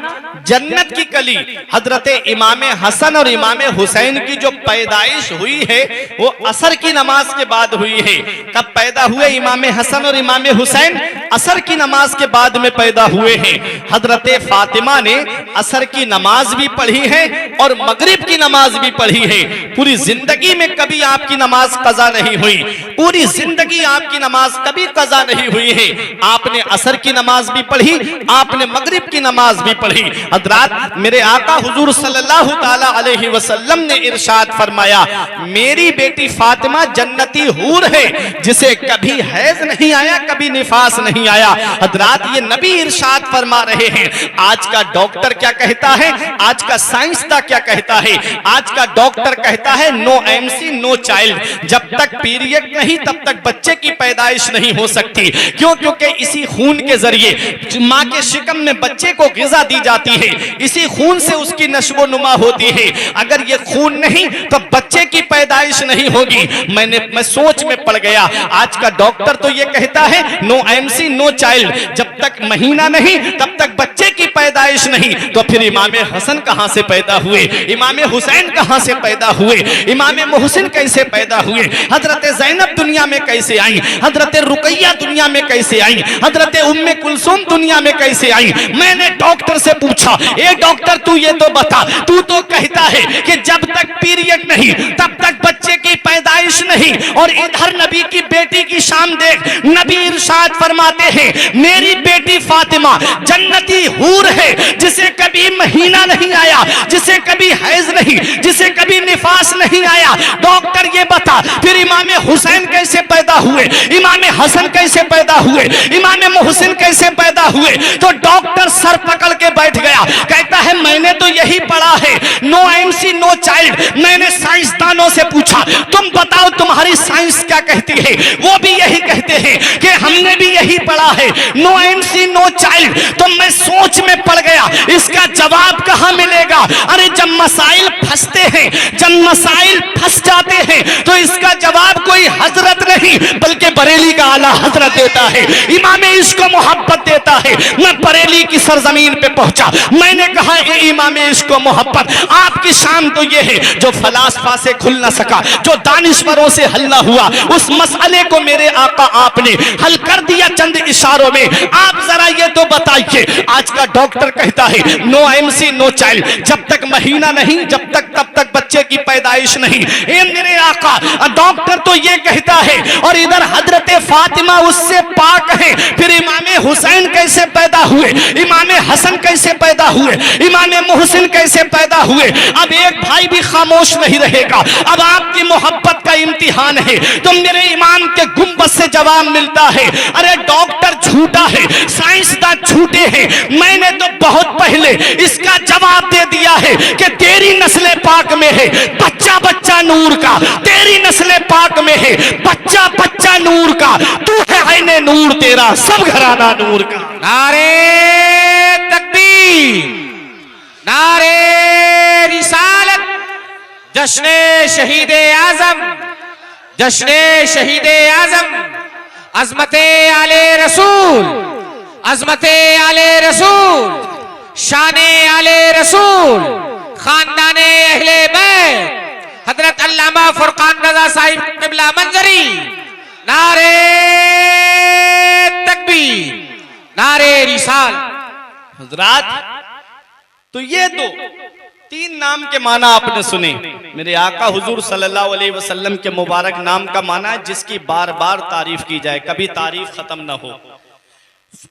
जन्नत की कली। हजरत इमाम हसन और इमाम हुसैन की जो पैदाइश हुई है वो असर की नमाज के बाद हुई है। कब पैदा हुए इमाम हसन और इमाम हुसैन? असर की नमाज के बाद में पैदा हुए हैं। हजरत फातिमा ने असर की नमाज भी पढ़ी है और मगरिब की नमाज भी पढ़ी है। पूरी जिंदगी में कभी आपकी नमाज कज़ा नहीं हुई, पूरी जिंदगी आपकी नमाज कभी कज़ा नहीं हुई है। आपने असर की नमाज भी पढ़ी, आपने मगरिब की नमाज भी पढ़ी। हजरात, मेरे आका हुजूर सल्लल्लाहु ताला अलैहि वसल्लम ने इरशाद फरमाया, मेरी बेटी फातिमा जन्नती हूर है, जिसे कभी हैज नहीं आया, कभी निफास नहीं आया। हजरात, ये नबी इरशाद फरमा रहे हैं। आज का डॉक्टर क्या कहता है? आज का साइंसदान क्या कहता है? आज का डॉक्टर कहता है नो एमसी नो चाइल्ड। जब तक पीरियड नहीं तब तक बच्चे की पैदाइश नहीं हो सकती। क्यों? क्योंकि इसी खून के जरिए माँ के शिकम में बच्चे को ग़िज़ा दी जाती है, इसी खून से उसकी नश्व नुमा होती है। अगर ये खून नहीं तो बच्चे की पैदाइश नहीं होगी। मैं सोच में पड़ गया। आज का डॉक्टर तो ये कहता है नो एमसी नो चाइल्ड। जब तक महीना नहीं तब तक बच्चे की पैदाइश नहीं। तो फिर इमाम हसन कहां से पैदा हुए? इमाम हुसैन कहां से पैदा हुए? इमाम मोहसिन कैसे पैदा हुए? हजरत ज़ैनब दुनिया में कैसे आई? हजरत रुकैया दुनिया में कैसे आई? हजरत उम्मे कुलसूम दुनिया में कैसे आई? मैंने डॉक्टर से पूछा, ए डॉक्टर तू ये तो बता, तू तो कहता है कि जब तक पीरियड नहीं तब तक बच्चे की पैदाइश नहीं, और इधर नबी की बेटी की शान देख। नबी इरशाद फरमाते हैं मेरी बेटी फातिमा जन्नती हूर है, जिसे कभी महीना नहीं आया, जिसे कभी हैज नहीं, जिसे कभी निफास नहीं आया। डॉक्टर ये बता फिर इमाम हुसैन कैसे पैदा हुए? इमाम हसन कैसे पैदा हुए? इमाम मोहसिन कैसे पैदा हुए? तो डॉक्टर सर पकड़ के बैठ गया, कहता कहता है मैंने तो यही पढ़ा है, नो एमसी नो चाइल्ड। मैंने साइंसदानों से पूछा तुम बताओ तुम्हारी साइंस क्या कहती है, वो भी यही कहते हैं कि हमने भी यही पढ़ा है, नो एमसी नो चाइल्ड। तो मैं सोच में पड़ गया इसका जवाब कहां मिलेगा। अरे जब मसाइल फंसते हैं, जब मसाइल फंस जाते हैं तो इसका जवाब कोई हजरत नहीं बल्कि बरेली का आला हजरत देता है, इमामे इश्क मोहब्बत देता है। मैं बरेली की सरजमीन पे पहुंचा, मैंने कहा ए इमामे इश्क मोहब्बत, आपकी शान तो ये है जो फलासफा से खुल ना सका, जो दानिश्वरों से हल ना हुआ, उस मसले को मेरे आका आपने हल कर दिया चंद इशारों में। आप जरा ये तो बताइए, आज का डॉक्टर कहता है नो एमसी नो चाइल्ड, जब तक महीना नहीं जब तक तब तक बच्चे की पैदाइश नहीं। ए मेरे आका डॉक्टर तो ये कहता है, और इधर हजरत फातिमा उससे पाक है, फिर इमामे हुसैन कैसे पैदा हुए, इमामे हसन कैसे पैदा हुए, इमामे मोहसिन कैसे पैदा हुए। अब एक भाई भी खामोश नहीं रहेगा, अब आपकी मोहब्बत का इम्तिहान है। तो मेरे ईमान के गुंबद से जवाब मिलता है, अरे डॉक्टर झूठा है, साइंसदान झूठे हैं, मैंने तो बहुत पहले इसका जवाब दे दिया है कि तेरी नस्ल पाक में है बच्चा बच्चा नूर का, तेरी नस्ल पाक में है बच्चा बच्चा नूर का, तू है आईने नूर, तेरा सब घराना नूर का। नारे तकबीर, नारे रिसालत, जश्ने शहीदे आजम, जश्ने शहीदे आजम, अजमते आले रसूल, अजमते आले रसूल, शाने आले रसूल, खानदाने अहले बैत, हजरत अल्लामा फुरकान रजा साहिब क़िबला मंजरी। नारे तकबीर, नारे रिसाल। हजरात, तो ये दो तीन नाम के माना आपने सुने। मेरे आका हुजूर सल्लल्लाहु अलैहि वसल्लम के मुबारक नाम का माना है जिसकी बार बार तारीफ की जाए, कभी तारीफ खत्म ना हो।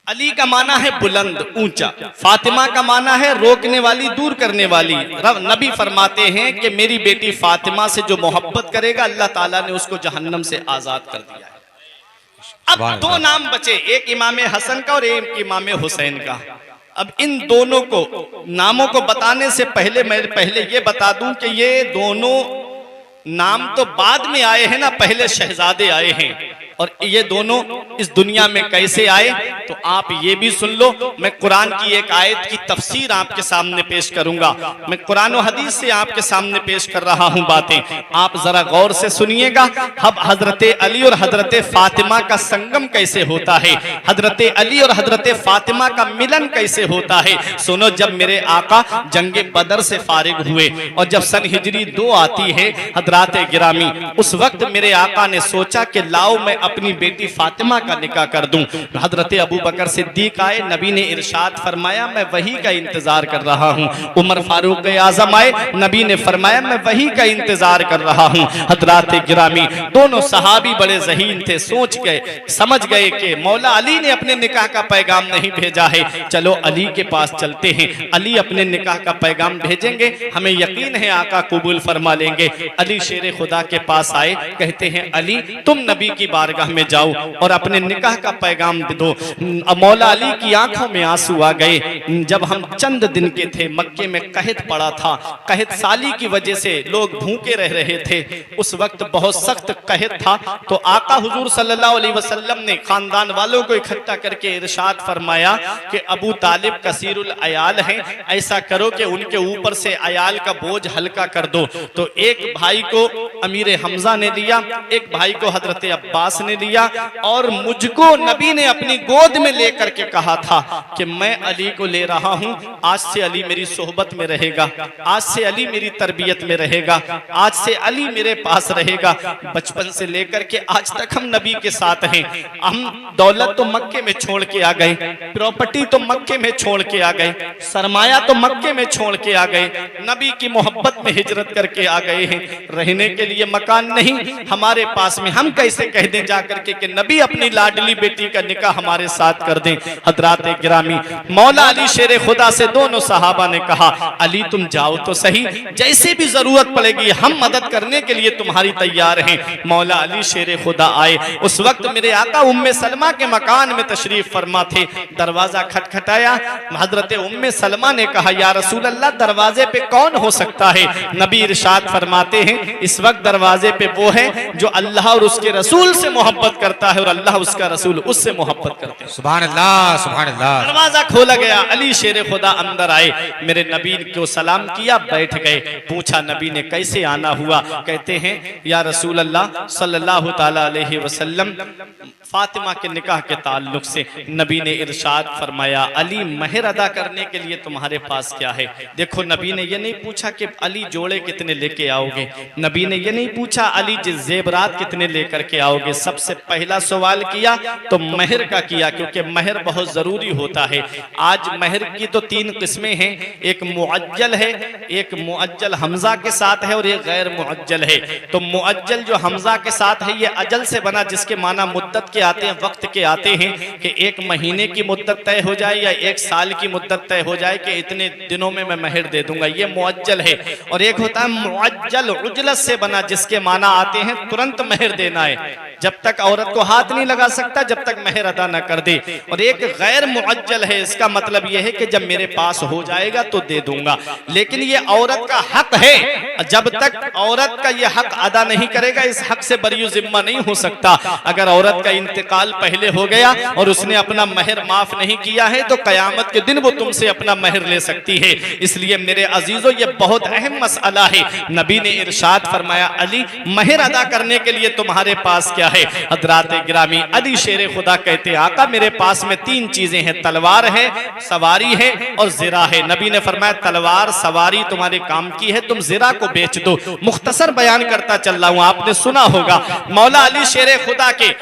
अली का माना है बुलंद ऊंचा, फातिमा का माना है रोकने वाली दूर करने वाली। नबी फरमाते हैं कि मेरी बेटी फातिमा से जो मोहब्बत करेगा अल्लाह ताला ने उसको जहन्नम से आजाद कर दिया है। अब दो नाम बचे, एक इमामे हसन का और एक इमामे हुसैन का। अब इन दोनों को नामों को बताने से पहले मैं ये बता दूं कि ये दोनों नाम तो बाद में आए हैं ना, पहले शहजादे आए हैं। और ये दोनों इस दुनिया में कैसे आए तो आप ये भी सुन लो। मैं कुरान की एक आयत की तफसीर आपके सामने पेश करूंगा, मैं कुरान और हदीस से आपके सामने पेश कर रहा हूं बातें, आप जरा गौर से सुनिएगा। अब हजरत अली और हजरत फातिमा का संगम कैसे होता है, हजरत अली और हजरत फातिमा का मिलन कैसे होता है। सुनो, जब मेरे आका जंगे बदर से फारिग हुए और जब सन हिजरी 2 आती है हजरात गिरामी, उस वक्त मेरे आका ने सोचा कि लाओ मैं अपनी बेटी फातिमा का निकाह कर दूं। हजरत अबू बकर सिद्दीक आए, नबी ने इरशाद फरमाया मैं वही का इंतजार कर रहा हूं। उमर फारूक आजम आए, नबी ने फरमाया मैं वही का इंतजार कर रहा हूं। हजरात गिरामी दोनों सहाबी बड़े ज़हीन थे, सोच गए समझ गए कि मौला अली ने अपने निकाह का पैगाम नहीं भेजा है, चलो अली के पास चलते हैं, अली अपने निकाह का पैगाम भेजेंगे, हमें यकीन है आका कबूल फरमा लेंगे। अली शेर खुदा के पास आए, कहते हैं अली तुम नबी की बारगाह में जाओ और अपने निकाह का पैगाम दे दो। मौला अली की आंखों में आंसू आ गए। जब हम चंद दिन के थे, मक्के में कहत पड़ा था, कहत साली की वजह से लोग भूखे रह रहे थे, उस वक्त बहुत सख्त कहत था। तो आका हुजूर सल्लल्लाहु अलैहि वसल्लम ने खानदान वालों को इकट्ठा करके इरशाद फरमाया कि अबू तालिब कसीरुल अयाल हैं, ऐसा करो कि उनके ऊपर से अयाल का बोझ हल्का कर दो। तो एक भाई को अमीर हमजा ने लिया, एक भाई को हजरत अब्बास ने लिया, और मुझको नबी ने अपनी गोद में लेकर के कहा था कि मैं अली को ले रहा हूं, आज से अली मेरी सोहबत में रहेगा, आज से अली मेरी तरबियत में रहेगा, आज से अली मेरे पास रहेगा। बचपन से लेकर के आज तक हम नबी के साथ हैं। हम दौलत तो मक्के में छोड़ के आ गए, प्रॉपर्टी तो मक्के में छोड़ के आ गए, सरमाया तो मक्के में छोड़ के आ गए, नबी की मोहब्बत में हिजरत करके आ गए हैं। रहने के लिए मकान नहीं हमारे पास में, हम कैसे कह दें जाकर के नबी अपनी लाडली बेटी का निकाह हमारे साथ कर दें। हजरात गिरामी, मौला अली शेर खुदा से दोनों सहाबा ने कहा, अली तुम जाओ तो सही, जैसे भी जरूरत पड़ेगी हम मदद करने के लिए तुम्हारी तैयार हैं। मौला अली शेर खुदा आए। उस वक्त मेरे आका उम्मे सलमा के मकान में तशरीफ फरमा थे। दरवाजा खटखटाया। हजरत उम्मे सलमा ने कहा, या रसूल अल्लाह, दरवाजे पे कौन हो सकता है? नबी इरशाद फरमाते हैं, इस वक्त दरवाजे पे वो है जो अल्लाह और उसके रसूल से मोहब्बत करता है और अल्लाह उसका रसूल उससे मोहब्बत करते हैं। सुभान अल्लाह, सुभान अल्लाह। दरवाजा खोला गया। अली शेर खुदा अंदर आए। मेरे नबी को सलाम किया, बैठ गए। पूछा नबी ने कैसे आना हुआ? कहते हैं, या रसूल अल्लाह सल्लल्लाहु ताला अलैहि वसल्लम, फातिमा के निकाह के ताल्लुक से नबी ने इरशाद फरमाया, अली महर अदा करने के लिए तुम्हारे पास क्या है? देखो, नबी ने ये नहीं पूछा कि अली जोड़े कितने लेके आओगे, नबी ने ये नहीं पूछा अली जेबरात कितने लेकर के आओगे। सबसे पहला सवाल किया तो महर का किया, क्योंकि महर बहुत जरूरी होता है। आज महर की तो 3 किस्में हैं, एक मुअज्जल है, एक मुअज्जल हमजा के साथ है और एक गैर मुअज्जल है। तो मुअज्जल जो हमजा के साथ है ये अजल से बना, जिसके माना मुद्दत के आते हैं, वक्त के आते हैं कि 1 महीने की मुद्दत तय हो जाए या 1 साल की मुद्दत तय हो जाए कि इतने दिनों में मैं महर दे दूंगा, ये मुअज्जल है। और एक होता है मुअज्जल, उजलत से बना, जिसके माना आते हैं तुरंत महर देना है, जब तक औरत को हाथ नहीं लगा सकता जब तक महर अदा न कर दे। और एक गैर मुअज्जल है, इसका मतलब यह है कि जब मेरे पास हो जाएगा तो दे दूंगा, लेकिन ये औरत का हक है। जब तक औरत का ये हक अदा नहीं करेगा, इस हक से बरी जिम्मा नहीं हो सकता। अगर औरत का इंतकाल पहले हो गया और उसने अपना महर माफ नहीं किया है तो कयामत के दिन वो तुमसे अपना महर ले सकती है। इसलिए मेरे अजीजों, ये बहुत अहम मसला है। नबी ने इरशाद फरमाया, अली महर अदा करने के लिए तुम्हारे पास क्या है? हजरात गिरामी, अली शेर खुदा कहते, आका मेरे पास में 3 चीजें हैं, तलवार है, सवारी है और जिरा है। नबी ने फरमाया, तलवार सवारी तुम्हारे काम की है, तुम जिरा को बेच दो। मुख्तसर बयान करता चल रहा हूं, आपने सुना होगा मौला अली शेर खुदा के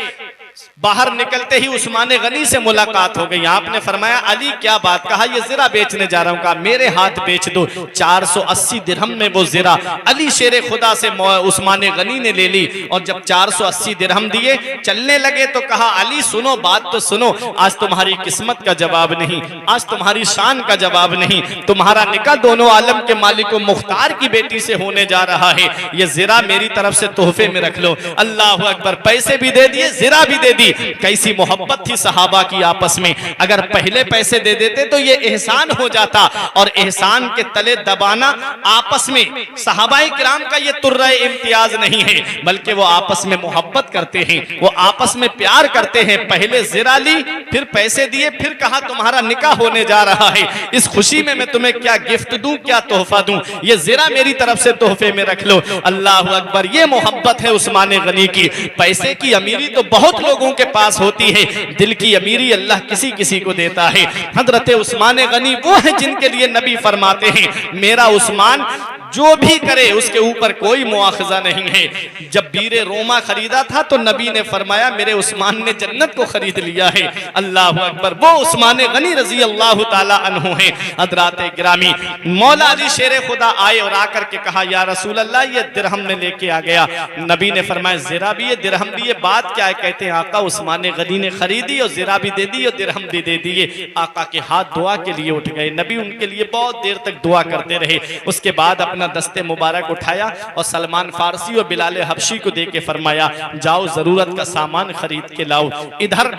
बाहर निकलते ही उस्मान गनी से मुलाकात हो गई। आपने फरमाया, अली क्या बात? कहा, ये जिरा बेचने जा रहा हूं। कहा, मेरे हाथ बेच दो। 480 दिरहम में वो जिरा अली शेर खुदा से उस्मान गनी ने ले ली। और जब 480 दिरहम दिए, चलने लगे तो कहा, अली सुनो, बात तो सुनो, आज तुम्हारी किस्मत का जवाब नहीं, आज तुम्हारी शान का जवाब नहीं, तुम्हारा निकाह दोनों आलम के मालिक व मुख्तार की बेटी से होने जा रहा है। ये जिरा मेरी तरफ से तोहफे में रख लो। अल्लाह अकबर, पैसे भी दे दिए, जिरा भी दे दी। कैसी मोहब्बत थी सहाबा की आपस में। अगर पहले पैसे दे देते तो ये एहसान हो जाता, और एहसान के तले दबाना आपस में सहाबाए किराम का ये तुर्रा इम्तियाज नहीं है, बल्कि वो आपस में मोहब्बत करते हैं, वो आपस में प्यार करते हैं। पहले जिरा ली, फिर पैसे दिए, फिर कहा तुम्हारा निकाह होने जा रहा है, इस खुशी में मैं तुम्हें क्या गिफ्ट दूं, क्या तोहफा दूं, ये जिरा मेरी तरफ से तोहफे में रख लो। अल्लाह अकबर, ये मोहब्बत है उस्मान गनी की। पैसे की अमीरी तो बहुत लोगों के पास होती है, दिल की अमीरी अल्लाह किसी किसी को देता है। हजरत उस्मान गनी वो है जिनके लिए नबी फरमाते हैं, मेरा उस्मान जो भी करे उसके ऊपर कोई मुआखजा नहीं है। जब बीरे रोमा खरीदा था तो नबी ने फरमाया, मेरे उस्मान ने जन्नत को खरीद लिया है। अल्लाह अकबर, वो उस्मान गनी रजी अल्लाह ताला अन्हु हैं। हजरात गिरामी, मौला अली शेर खुदा आए और आकर के कहा, या रसूल अल्लाह, ये दिरहम में लेके आ गया। नबी ने फरमाया, जिरा भी है, दिरहम भी है, बात क्या है? कहते हैं, आका उस्मान गनी ने खरीदी और जिरा भी दे दी और दिरहम भी दे दिए। आका के हाथ दुआ के लिए उठ गए। नबी उनके लिए बहुत देर तक दुआ करते रहे। उसके बाद अपना दस्ते मुबारक उठाया और सलमान फारसी और बिलाल हबशी को देके फरमाया, जाओ जरूरत का सामान खरीद के लाओ। इधर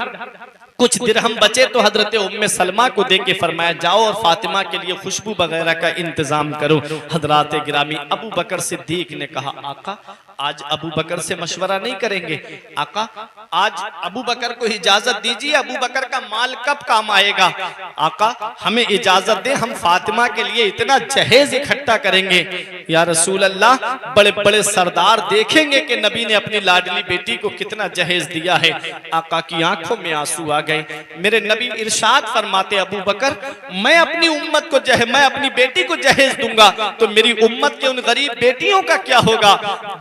कुछ दिरहम बचे तो हजरत उम्मे सलमा को देके फरमाया, जाओ और फातिमा के लिए खुशबू वगैरह का इंतजाम करो। हजरात गिरामी, अबू बकर सिद्दीक ने कहा, आका आज अबू बकर से मशवरा नहीं करेंगे? आका आज अबू बकर को इजाजत दीजिए, अबू बकर का माल कब काम आएगा? आका हमें इजाजत दे, हम फातिमा के लिए इतना जहेज इकट्ठा करेंगे। या रसूल अल्लाह, बड़े बड़े सरदार देखेंगे कि नबी ने अपनी लाडली बेटी को कितना जहेज दिया है। आका की आंखों में आंसू आ गए। मेरे नबी इरशाद फरमाते, अबू बकर, मैं अपनी उम्मत को मैं अपनी बेटी को जहेज दूंगा तो मेरी उम्मत के उन गरीब बेटियों का क्या होगा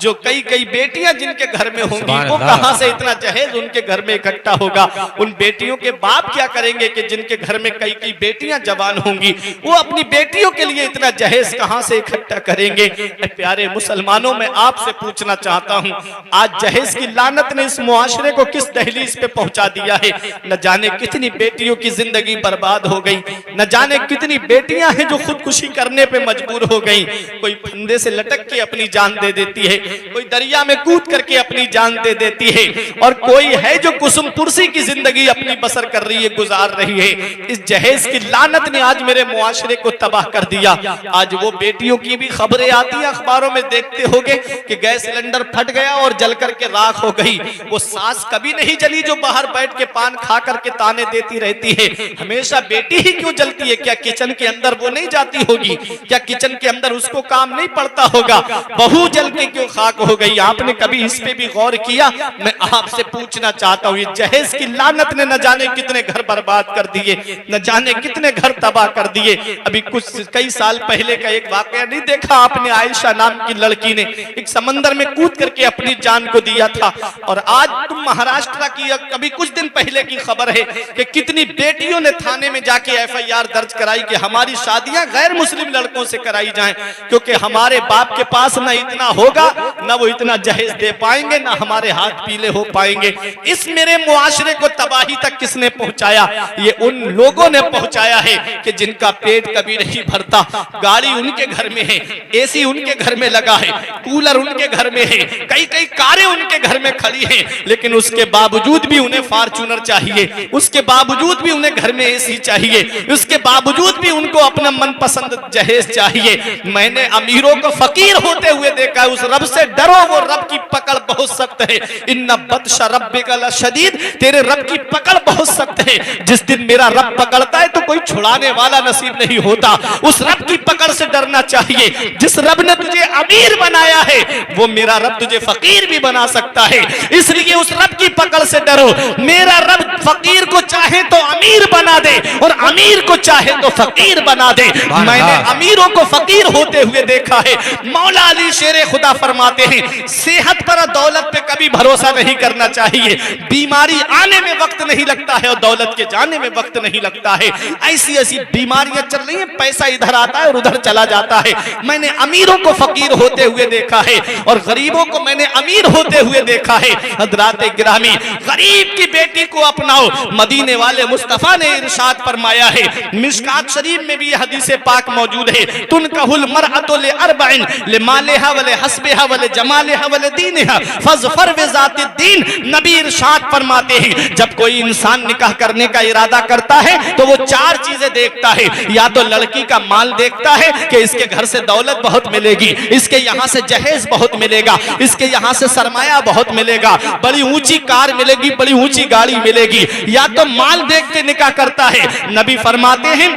जो कई कई बेटियां जिनके घर में होंगी, सुभान वो अल्लाह। कहां से इतना जहेज उनके घर में इकट्ठा होगा? उन बेटियों के बाप क्या करेंगे कि जिनके घर में कई कई बेटियां जवान होंगी, वो अपनी बेटियों के लिए इतना जहेज कहां से इकट्ठा करेंगे? प्यारे मुसलमानों, मैं आपसे पूछना चाहता हूं, आज जहेज की लानत ने इस मुआशरे को किस दहलीज पे पहुंचा दिया है? न जाने कितनी बेटियों की जिंदगी बर्बाद हो गई, न जाने कितनी बेटियां हैं जो खुदकुशी करने पे मजबूर हो गई। कोई फंदे से लटक के अपनी जान दे देती है, कोई दरिया में कूद करके अपनी जान दे देती है, और कोई है जो कुसुम पुरसी की जिंदगी अपनी बसर कर रही है, गुजार रही है। इस जहेज की लानत ने आज मेरे मुआशरे को तबाह कर दिया। आज वो बेटियों की भी खबरें आती हैं, अखबारों में देखते होगे कि गैस सिलेंडर फट गया और जल करके राख हो गई। वो सास कभी नहीं जली जो बाहर बैठ के पान खा करके ताने देती रहती है, हमेशा बेटी ही क्यों जलती है? क्या किचन के अंदर वो नहीं जाती होगी? क्या किचन के अंदर उसको काम नहीं पड़ता होगा? बहू जल के क्यों खाक हो गई? आपने कभी इस पे भी गौर किया? मैं आपसे पूछना चाहता हूँ, ये जहेज की लानत ने न जाने कितने घर बर्बाद कर दिए, न जाने कितने घर तबाह कर दिए। अभी कुछ कई साल पहले का एक वाकया नहीं देखा आपने? आयशा नाम की लड़की ने एक समंदर में कूद करके अपनी जान को दिया था। और आज तुम महाराष्ट्र की अभी कुछ दिन पहले की खबर है कि कितनी बेटियों ने थाने में जाके एफआईआर दर्ज कराई कि हमारी शादियां गैर मुस्लिम लड़कों से कराई जाएं, क्योंकि हमारे बाप के पास न इतना होगा, न वो इतना जहेज दे पाएंगे, न हमारे हाथ पीले हो पाएंगे। इस मेरे मुआशरे को तबाही तक किसने पहुंचाया? ये उन लोगों ने पहुंचाया है कि जिनका पेट कभी नहीं भरता। गाड़ी उनके घर में है, एसी उनके घर में लगा है, कूलर उनके घर में है, कई कई कारें उनके घर में खड़ी हैं, लेकिन उसके बावजूद भी उन्हें फॉर्च्यूनर चाहिए, उसके बावजूद भी उन्हें घर में एसी चाहिए, उसके बावजूद भी उनको अपना मनपसंद जहेज चाहिए। मैंने अमीरों को फकीर होते हुए देखा है। उस रब से डरो, वो रब की पकड़ बहुत सख्त है। इन्ना बत्शा रब्बिका लशदीद, तेरे रब की पकड़ बहुत सख्त है। जिस दिन मेरा रब पकड़ता है तो कोई छुड़ाने वाला नसीब नहीं होता। उस रब की पकड़ से डरना चाहिए। जिस रब ने तुझे अमीर बनाया है, वो मेरा रब तुझे फकीर भी बना सकता है, इसलिए उस रब की पकड़ से डरो। मेरा रब फकीर को चाहे तो अमीर बना दे, और अमीर को चाहे तो फकीर बना दे। मैंने अमीरों को फकीर होते हुए देखा है। मौला अली शेरे खुदा फरमाते हैं, सेहत पर और दौलत पे कभी भरोसा नहीं करना चाहिए। बीमारी आने में वक्त नहीं लगता है और दौलत के जाने में वक्त नहीं लगता है। ऐसी ऐसी बीमारियां चल रही हैं, पैसा इधर आता है और उधर चला जाता है। मैंने अमीरों को फकीर होते हुए देखा है और गरीबों को मैंने अमीर होते हुए देखा है। हजरात गिरामी, गरीब की बेटी को अपनाओ। मदीने वाले मुस्तफा ने इरशाद फरमाया है, मिशकात शरीफ में भी यह हदीस पाक मौजूद है, तुनकहुल मरअतु लिअरबइन लिमालिहा व लिहस्बिहा व लिजमालिहा व लिदीनिहा फज़फर बिज़ाति दीन। नबी इरशाद फरमाते हैं, जब कोई इंसान निकाह करने का इरादा करता है तो वो चार चीजें देखता है। या तो लड़की का माल देखता है कि इसके घर से दौलत बहुत मिलेगी, इसके यहाँ से जहेज बहुत मिलेगा, इसके यहाँ से सरमाया बहुत मिलेगा, बड़ी ऊंची कार मिलेगी, बड़ी ऊंची गाड़ी मिलेगी। या तो माल देख के निकाह करता है। नबी फरमाते हैं,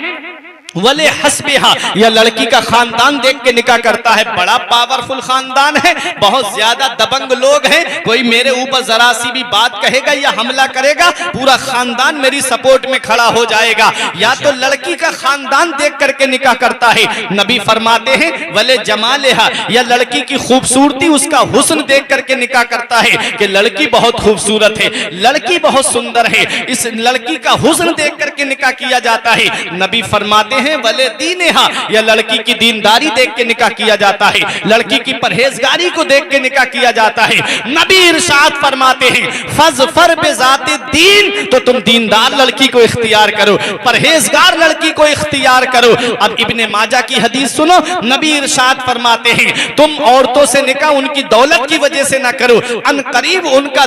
वले हस्बिहा, या लड़की का खानदान देख के निकाह करता है। बड़ा पावरफुल खानदान है, बहुत ज्यादा दबंग लोग हैं, कोई मेरे ऊपर जरा सी भी बात कहेगा या हमला करेगा, पूरा खानदान मेरी सपोर्ट में खड़ा हो जाएगा। या तो लड़की का खानदान देख करके निकाह करता है। नबी फरमाते हैं, वले जमालिहा, या लड़की की खूबसूरती, उसका हुस्न देख करके निकाह करता है कि लड़की बहुत खूबसूरत है, लड़की बहुत सुंदर है, इस लड़की का हुस्न देख करके निकाह किया जाता है। नबी फरमाते हैं, वले दीनिहा, या लड़की की दीनदारी देख के निकाह किया जाता है, लड़की की परहेजगारी को देख के निकाह किया जाता है। नबी इरशाद फरमाते हैं, फज़फर बिज़ाति दीन, तो तुम दीनदार लड़की को इख्तियार करो, परहेजगार लड़की को इख्तियार करो। अब इब्ने माजा की हदीस सुनो, नबी इरशाद फरमाते हैं, तुम औरतों से निकाह उनकी दौलत की वजह से ना करो, अन करीब उनका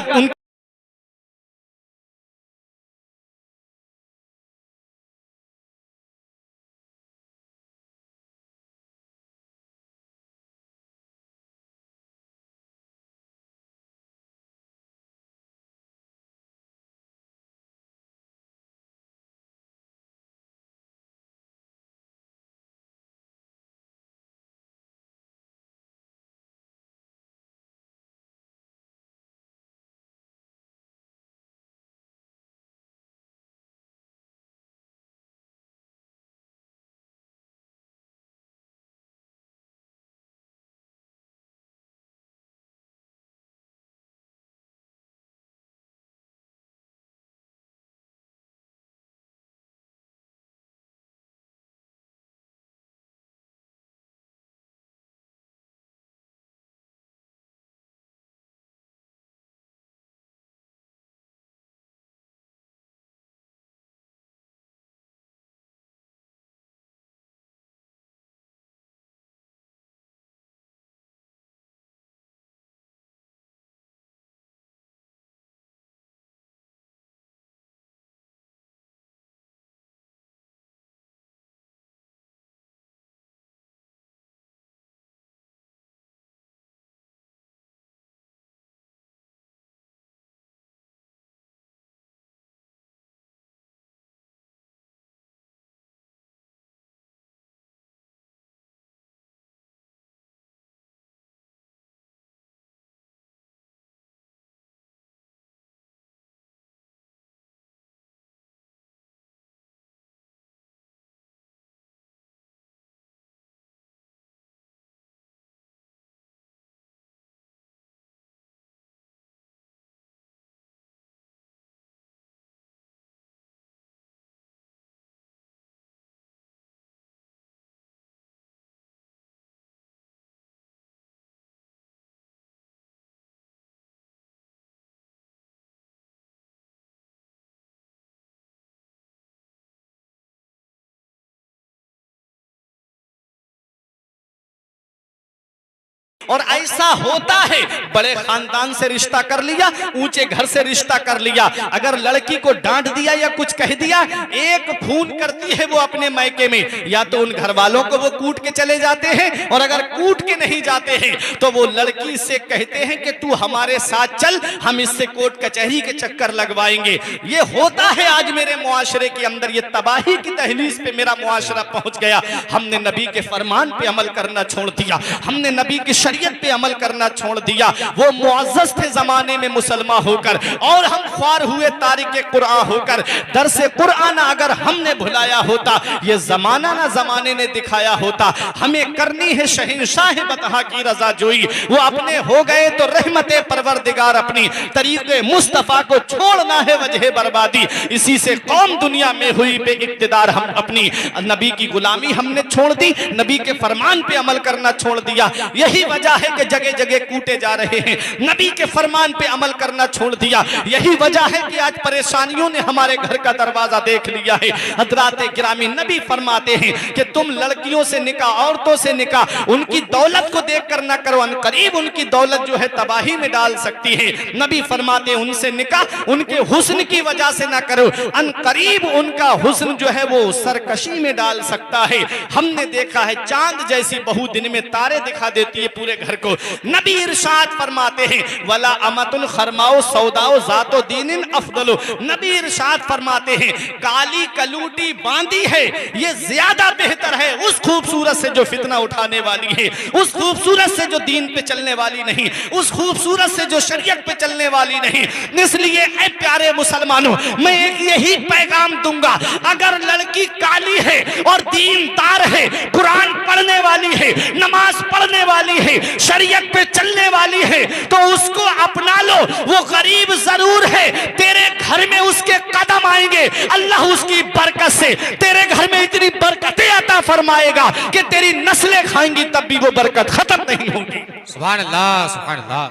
और ऐसा होता है, बड़े खानदान से रिश्ता कर लिया, ऊंचे घर से रिश्ता कर लिया, अगर लड़की को डांट दिया या कुछ कह दिया, एक फोन करती है वो अपने मायके में, या तो उन घर वालों को वो कूट के चले जाते हैं, और अगर कूट के नहीं जाते हैं तो वो लड़की से कहते हैं कि तू हमारे साथ चल, हम इससे कोर्ट कचहरी के चक्कर लगवाएंगे। ये होता है आज मेरे मुआशरे के अंदर, ये तबाही की दहलीज पे मेरा मुआशरा पहुंच गया। हमने नबी के फरमान पे अमल करना छोड़ दिया, हमने नबी की शरीयत पे अमल करना छोड़ दिया। वो मुअज़्ज़ज़ थे जमाने में मुसलमान होकर, और हम ख्वार हुए तारिक कुरान होकर। दरसे कुरान अगर हमने भुलाया होता, ये जमाना ना जमाने ने दिखाया होता। हमें करनी है शहंशाह बतहा की रजा जोई, वो अपने हो गए तो रहमत परवरदिगार अपनी, तरीके मुस्तफा को छोड़ना है वजह बर्बादी। इसी से कौम दुनिया में हुई बे इक्तिदार, हम अपनी नबी की गुलामी हमने छोड़ दी, नबी के फरमान पे अमल करना छोड़ दिया। यही वजह है कि जगह जगह कूटे जा रहे हैं, नबी के फरमान पे अमल करना छोड़ दिया। यही वजह है कि आज परेशानियों ने हमारे घर का दरवाजा देख लिया है। हजरात गिरामी, नबी फरमाते हैं कि तुम लड़कियों से निकाह, औरतों से निकाह उनकी दौलत को देखकर ना करो, अनकरीब उनकी दौलत जो है तबाही में डाल सकती है। नबी फरमाते हैं उनसे निकाह उनके हुस्न की वजह से ना करो, अनकरीब उनका हुस्न जो है वो सरकशी में डाल सकता है। हमने देखा है चांद जैसी बहू दिन में तारे दिखा देती है पूरे घर को। नबी इरशाद फरमाते हैं वला अमतुल खरमाओ सौदाओ जातो दीनिन अफदलो। नबी इरशाद फरमाते हैं काली कलूटी बांधी है ये ज्यादा बेहतर है उस खूबसूरत से जो फितना उठाने वाली है, उस खूबसूरत से जो दीन पे चलने वाली नहीं, उस खूबसूरत से जो शरीयत पे चलने वाली नहीं। इसलिए ऐ प्यारे मुसलमानों, मैं एक यही पैगाम दूंगा, अगर लड़की काली है और दीनदार है, कुरान पढ़ने वाली है, नमाज पढ़ने वाली है, शरीयत पे चलने वाली है, तो उसको अपना लो। वो गरीब जरूर है, तेरे घर में उसके कदम आएंगे, अल्लाह उसकी बरकत से तेरे घर में इतनी बरकतें अता फरमाएगा कि तेरी नस्लें खाएंगी तब भी वो बरकत खत्म नहीं होगी। सुभान अल्लाह, सुभान अल्लाह,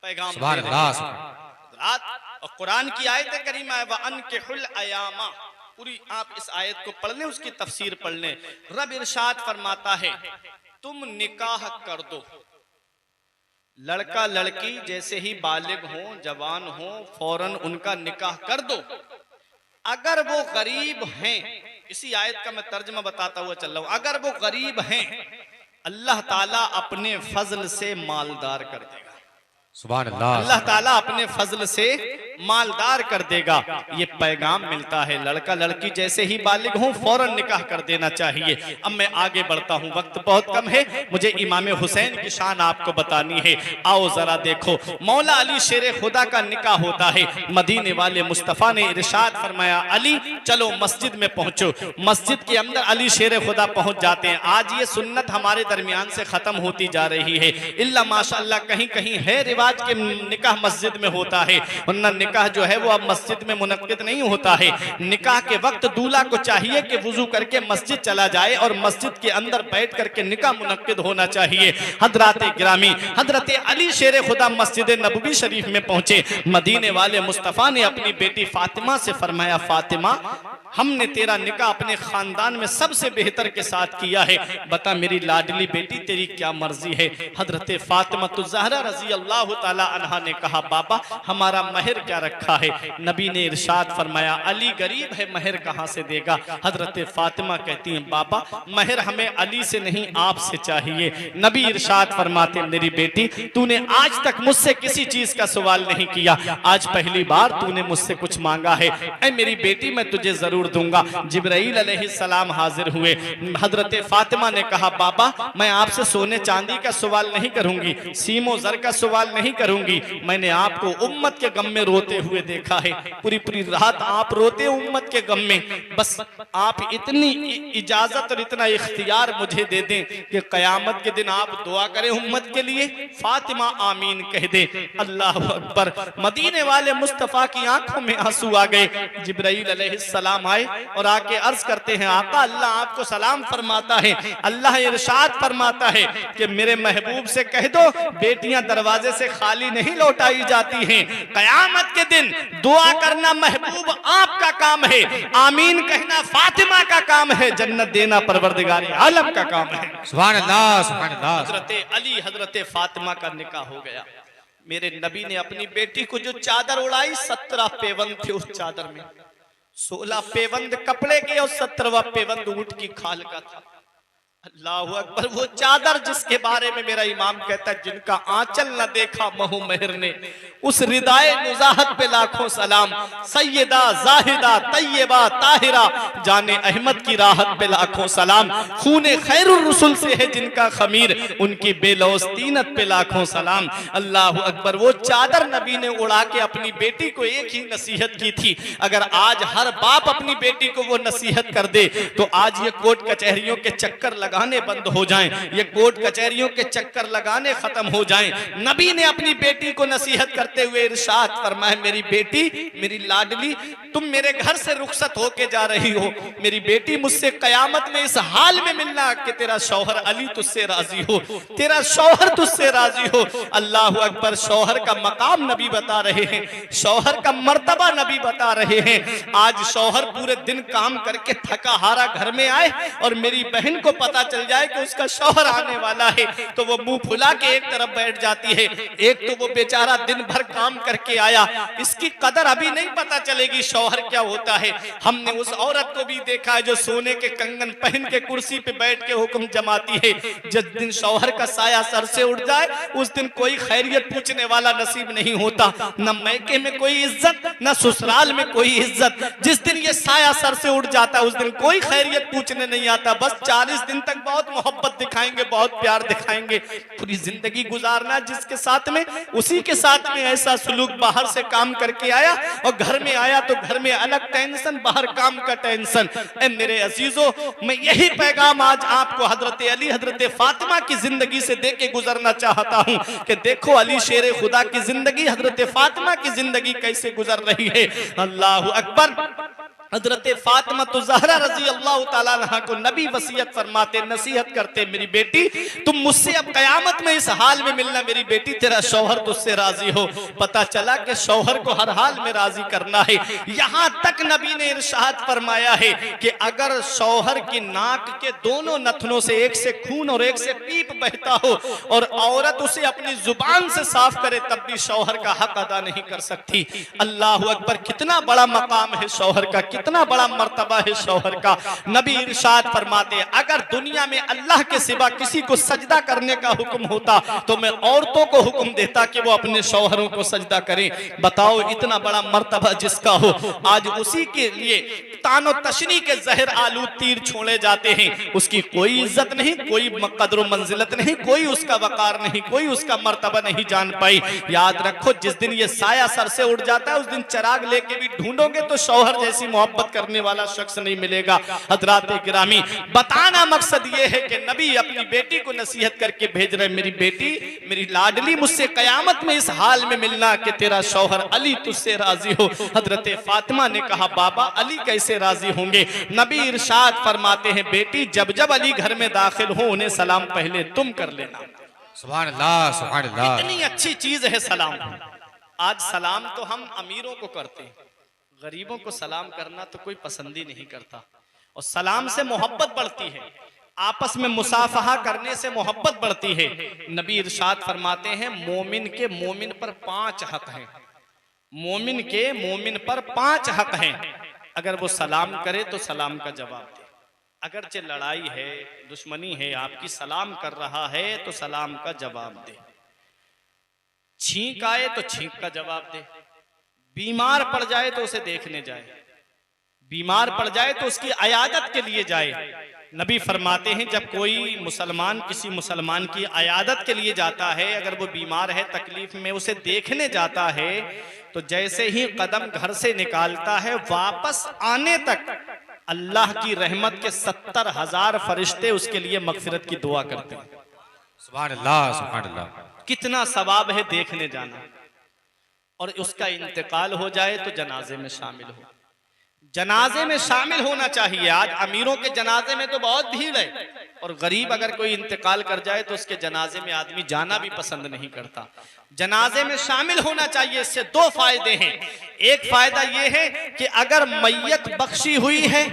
पैगाम सुभान अल्लाह। और कुरान की आयत करीमा है व अनकिहुल अयामा, पूरी आप इस आयत को पढ़ लें, उसकी तफसीर पढ़ लें। रब इरशाद फरमाता है तुम निकाह कर दो, लड़का लड़की जैसे ही बालिग हो, जवान हो, फौरन उनका निकाह कर दो। अगर वो गरीब हैं, इसी आयत का मैं तर्जुमा बताता हुआ चल रहा हूं, अगर वो गरीब हैं अल्लाह ताला अपने फजल से मालदार कर देगा। सुभान अल्लाह, अल्लाह ताला अपने फजल से मालदार कर देगा। ये पैगाम मिलता है, लड़का लड़की जैसे ही बालिग हों फौरन निकाह कर देना चाहिए। अब मैं आगे बढ़ता हूँ, वक्त बहुत कम है, मुझे इमाम हुसैन की शान आपको बतानी है। आओ जरा देखो, मौला अली शेर खुदा का निकाह होता है। मदीने वाले मुस्तफ़ा ने इरशाद फरमाया अली चलो मस्जिद में पहुंचो। मस्जिद के अंदर अली शेर खुदा पहुंच जाते हैं। आज ये सुन्नत हमारे दरमियान से खत्म होती जा रही है, इल्ला माशाअल्लाह कहीं कहीं है रिवाज के निकाह मस्जिद में होता है, वरना निकाह जो है वो अब मस्जिद में मुनक्किद नहीं होता है। निकाह के वक्त दूल्हा को चाहिए कि वुजू करके मस्जिद चला जाए और मस्जिद के अंदर बैठ करके निकाह मुनक्किद होना चाहिए। हजरात गिरामी, हजरत अली शेर खुदा मस्जिद नबवी शरीफ में पहुंचे। मदीने वाले मुस्तफ़ा ने अपनी बेटी फातिमा से फरमाया फातिमा हमने तेरा निकाह अपने खानदान में सबसे बेहतर के साथ किया है, बता मेरी लाडली बेटी तेरी क्या मर्जी है। हजरत फातिमा तो ज़हरा रजी अल्लाह ताला अन्हा ने कहा बाबा हमारा महर क्या रखा है। नबी ने इरशाद फरमाया अली गरीब है, महर कहाँ से देगा। हजरत फातिमा कहती हैं बाबा महर हमें अली से नहीं आपसे चाहिए। नबी इरशाद फरमाते मेरी बेटी तूने आज तक मुझसे किसी चीज का सवाल नहीं किया, आज पहली बार तूने मुझसे कुछ मांगा है। ऐ मेरी बेटी मैं तुझे जरूर दूंगा। जिब्राइल अलैहिस्सलाम हाजिर हुए। हजरत फातिमा ने कहा बाबा मैं आपसे सोने चांदी का सवाल नहीं करूंगी, सीमो जर का सवाल नहीं करूंगी, मैंने आपको उम्मत के गम में रोते हुए देखा है। पूरी पूरी रात आप रोते उम्मत के गम में, बस आप इतनी इजाजत और इतना इख्तियार मुझे दे दें कि कयामत के दिन आप दुआ करें उम्मत के लिए। फातिमा आमीन कह दे। अल्लाह अकबर। मदीने वाले मुस्तफा की आंखों में आंसू आ गए। जिब्राइल अलैहिस्सलाम आए और आके अर्ज करते हैं आका अल्लाह आपको सलाम फरमाता है। अल्लाह इरशाद फरमाता है कि मेरे महबूब से कह दो बेटियां दरवाजे से खाली नहीं लौटाई जाती हैं, कयामत के दिन दुआ करना महबूब आपका काम है, आमीन कहना फातिमा का काम है, जन्नत देना परवरदिगार आलम का काम है। सुभान अल्लाह, सुभान अल्लाह। हजरते अली हजरते फातिमा का निकाह हो गया। मेरे नबी ने अपनी बेटी को जो चादर उड़ाई, 17 पेवंद थे उस चादर में, 16 पेवंद कपड़े के और 17वां पेवंद ऊंट की खाल का था। अल्लाहु अकबर। वो चादर जिसके बारे में मेरा इमाम कहता है, जिनका आंचल न देखा महू मेहर ने, उस रिदाए नुजाहत पे लाखों सलाम। सैयदा जाहिदा तैयबा ताहिरा जाने अहमद की राहत पे लाखों सलाम। खूने खैरुर रसूल से है जिनका खमीर, उनकी बेलौस तीनत पे लाखों सलाम। अल्लाहु अकबर। वो चादर नबी ने उड़ा के अपनी बेटी को एक ही नसीहत की थी। अगर आज हर बाप अपनी बेटी को वो नसीहत कर दे तो आज ये कोर्ट कचहरियों के चक्कर लगाने बंद हो जाएं, ये कोर्ट कचहरियों के चक्कर लगाने खत्म हो जाएं। नबी ने अपनी बेटी को नसीहत करते हुए इरशाद फरमाया, मेरी बेटी, मेरी लाडली, तुम मेरे घर से रुखसत होके जा रही हो, मेरी बेटी मुझसे कयामत में इस हाल में मिलना कि तेरा शौहर अली तुझसे राजी हो, तेरा शौहर तुझसे राजी हो। अल्लाह अकबर। शौहर का मकाम नबी बता रहे हैं, शौहर का मर्तबा नबी बता रहे हैं। आज शौहर पूरे दिन काम करके थका हारा घर में आए और मेरी बहन को पता चल जाए कि उसका शौहर आने वाला है तो वो मुंह फुला के एक तरफ बैठ जाती है। एक तो वो बेचारा दिन भर काम करके आया, इसकी कदर अभी नहीं पता चलेगी शौहर क्या होता है। हमने उस औरत को भी देखा है जो सोने के कंगन पहन के कुर्सी पे बैठ के हुक्म जमाती है। जिस दिन शौहर का साया सर से उड़ जाए उस दिन कोई खैरियत पूछने वाला नसीब नहीं होता, न मैके में कोई इज्जत न ससुराल में कोई इज्जत। जिस दिन ये साया सर से उड़ जाता उस दिन कोई खैरियत पूछने नहीं आता। बस 40 दिन तक बहुत मोहब्बत दिखाएंगे, बहुत प्यार दिखाएंगे, पूरी जिंदगी गुजारना जिसके साथ में, उसी के साथ में ऐसा सलूक। बाहर से काम करके आया और घर में आया तो घर में अलग टेंशन, बाहर काम का टेंशन। ए मेरे अजीजों, मैं यही पैगाम आज आपको हजरत अली हजरत फातिमा की जिंदगी से दे के गुजरना चाहता हूं कि देखो अली शेर खुदा की जिंदगी, हजरत फातिमा की जिंदगी कैसे गुजर रही है। अल्लाह अकबर। हजरत फातिमा तो ज़हरा रजी अल्लाह ताला अन्हा को नबी वसीयत फरमाते, नसीहत करते, मेरी बेटी तुम मुझसे अब कयामत में इस हाल में मिलना, मेरी बेटी तेरा शौहर तुझसे राजी हो। पता चला कि शौहर को हर हाल में राजी करना है। यहाँ तक नबी ने इरशाद फरमाया है कि अगर शौहर की नाक के दोनों नथनों से एक से खून और एक से पीप बहता हो और औरत उसे अपनी जुबान से साफ करे तब भी शौहर का हक अदा नहीं कर सकती। अल्लाह अकबर। कितना बड़ा मकाम है शौहर का, कितना बड़ा मर्तबा है शौहर का। नबी इरशाद फरमाते, अगर दुनिया में अल्लाह के सिवा किसी को सजदा करने का हुक्म होता तो मैं औरतों को हुक्म देता कि वो अपने शौहरों को सजदा करें। बताओ इतना बड़ा मर्तबा जिसका हो, आज उसी के लिए तानो तशनी के जहर आलू तीर छोड़े जाते हैं। उसकी कोई इज्जत नहीं, कोई कदर मंजिलत नहीं, कोई उसका वकार नहीं, कोई उसका मर्तबा नहीं जान पाई। याद रखो जिस दिन ये साया सर से उड़ जाता है उस दिन चिराग लेके भी ढूंढोगे तो शौहर जैसी मोहब्बत करने वाला शख्स नहीं मिलेगा। हजरात गिरामी, बताना मकसद ये है कि नबी अपनी बेटी को नसीहत करके भेज रहे, मेरी बेटी, मेरी लाडली, मुझसे कयामत में इस हाल में मिलना कि तेरा शौहर अली तुझसे राजी हो। हजरत फातिमा ने कहा, बाबा अली कैसे राजी होंगे? नबी इरशाद फरमाते हैं, बेटी जब जब अली घर में दाखिल हो उन्हें सलाम पहले तुम कर लेना। सुभान अल्लाह, सुभान अल्लाह। इतनी अच्छी चीज है सलाम। आज सलाम तो हम अमीरों को करते हैं, गरीबों को सलाम करना तो कोई पसंद ही नहीं करता। और सलाम से मोहब्बत बढ़ती है, आपस में मुसाफहा करने से मोहब्बत बढ़ती है। नबी इरशाद फरमाते हैं, मोमिन के मोमिन पर 5 हक हैं, मोमिन के मोमिन पर 5 हक हैं। अगर वो सलाम करे तो सलाम का जवाब दे, अगरचे लड़ाई है, दुश्मनी है, आपकी सलाम कर रहा है तो सलाम का जवाब दे। छींक आए तो छींक का जवाब दे, बीमार पड़ जाए तो उसे देखने जाए, बीमार पड़ जाए तो उसकी अयादत के लिए जाए। नबी फरमाते हैं जब कोई मुसलमान किसी मुसलमान की अयादत के लिए जाता है, अगर वो बीमार है, तकलीफ में, उसे देखने जाता है तो जैसे ही कदम घर से निकालता है वापस आने तक अल्लाह की रहमत के 70,000 फरिश्ते उसके लिए मगफिरत की दुआ करते हैं। सुभान अल्लाह, सुभान अल्लाह। कितना सवाब है देखने जाना। और उसका इंतकाल हो जाए तो जनाजे में शामिल हो, जनाजे में शामिल होना चाहिए। आज अमीरों के जनाजे में तो बहुत भीड़ है और गरीब अगर कोई इंतकाल कर जाए तो उसके जनाजे में आदमी जाना भी पसंद नहीं करता। जनाजे में शामिल होना चाहिए। इससे दो फायदे हैं। एक फायदा यह है कि अगर मैयत बख्शी हुई है,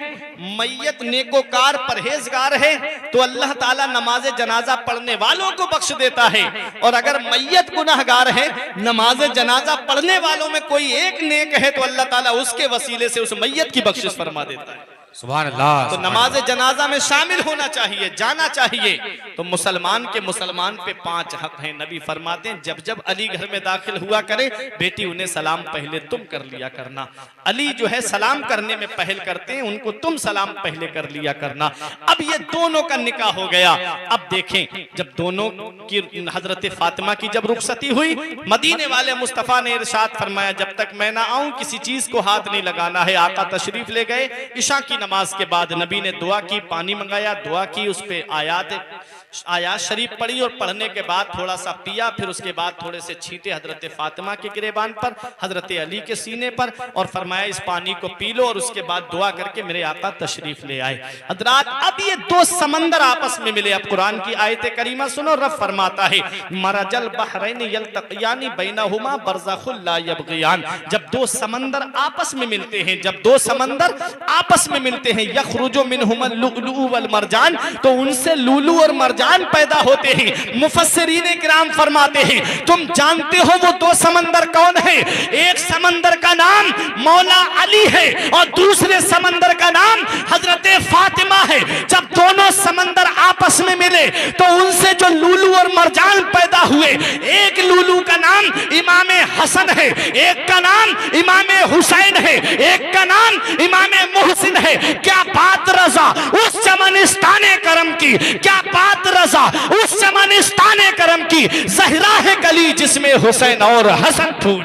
मैयत नेकोकार परहेजगार है, तो अल्लाह ताला नमाज जनाजा पढ़ने वालों को बख्श देता है। और अगर मैयत गुनाहगार है, नमाज जनाजा पढ़ने वालों में कोई एक नेक है, तो अल्लाह ताला उसके वसीले से उस मैयत की बख्शिश फरमा देता है। सुभान अल्लाह। तो नमाज जनाजा में शामिल होना चाहिए, जाना चाहिए। तो मुसलमान के मुसलमान पे 5 हक हैं। नबी फरमाते हैं जब जब अली घर में दाखिल हुआ करे, बेटी उन्हें सलाम पहले तुम कर लिया करना। अली जो है सलाम करने में पहल करते हैं, उनको तुम सलाम पहले कर लिया करना। अब ये दोनों का निकाह हो गया। अब देखें, जब दोनों की हजरत फातिमा की जब रुखसती हुई, मदीने वाले मुस्तफा ने इरशाद फरमाया जब तक मैं ना आऊं किसी चीज को हाथ नहीं लगाना है। आका तशरीफ ले गए। इशा की नमाज के बाद नबी ने दुआ की, पानी मंगाया, दुआ की, उस पे आयात शरीफ पढ़ी और पढ़ने के बाद थोड़ा सा पिया। फिर उसके बाद थोड़े से छींटे हजरत फातिमा के गिरेबान पर, हजरत अली के सीने पर, और फरमाया इस पानी को पी लो और उसके बाद दुआ करके मेरे आका तशरीफ ले आए। हजरात, अब ये दो समंदर आपस में मिले। अब कुरान की आयत करीमा सुनो। रब फरमाता है मरजल बहरैन यल्तक़ियानी बैनहुमा बरज़खुल ला यबग़ियान। जब दो समंदर आपस में मिलते हैं, जब दो समंदर आपस में मिलते हैं, यखरुजु मिनहुमल लुअलुअ वल मरजान, तो उनसे लूलू और मरजान पैदा होते हैं। मुफस्सिरीन किराम फरमाते हैं तुम जानते हो वो दो समंदर कौन है? एक समंदर का नाम मौला अली है और दूसरे समंदर का नाम हजरत फातिमा है। जब दोनों समंदर आपस में मिले तो उनसे जो लूलू और मरजान पैदा हुए, एक लूलू का नाम इमाम हसन है, एक का नाम इमाम हुसैन है, एक का नाम इमाम मोहसिन है। क्या बात रजा उस चमनिस्ताने करम की, क्या बात रजा उस चमनिस्ताने करम की। ज़हरा है गली जिसमें हुसैन और हसन फूल।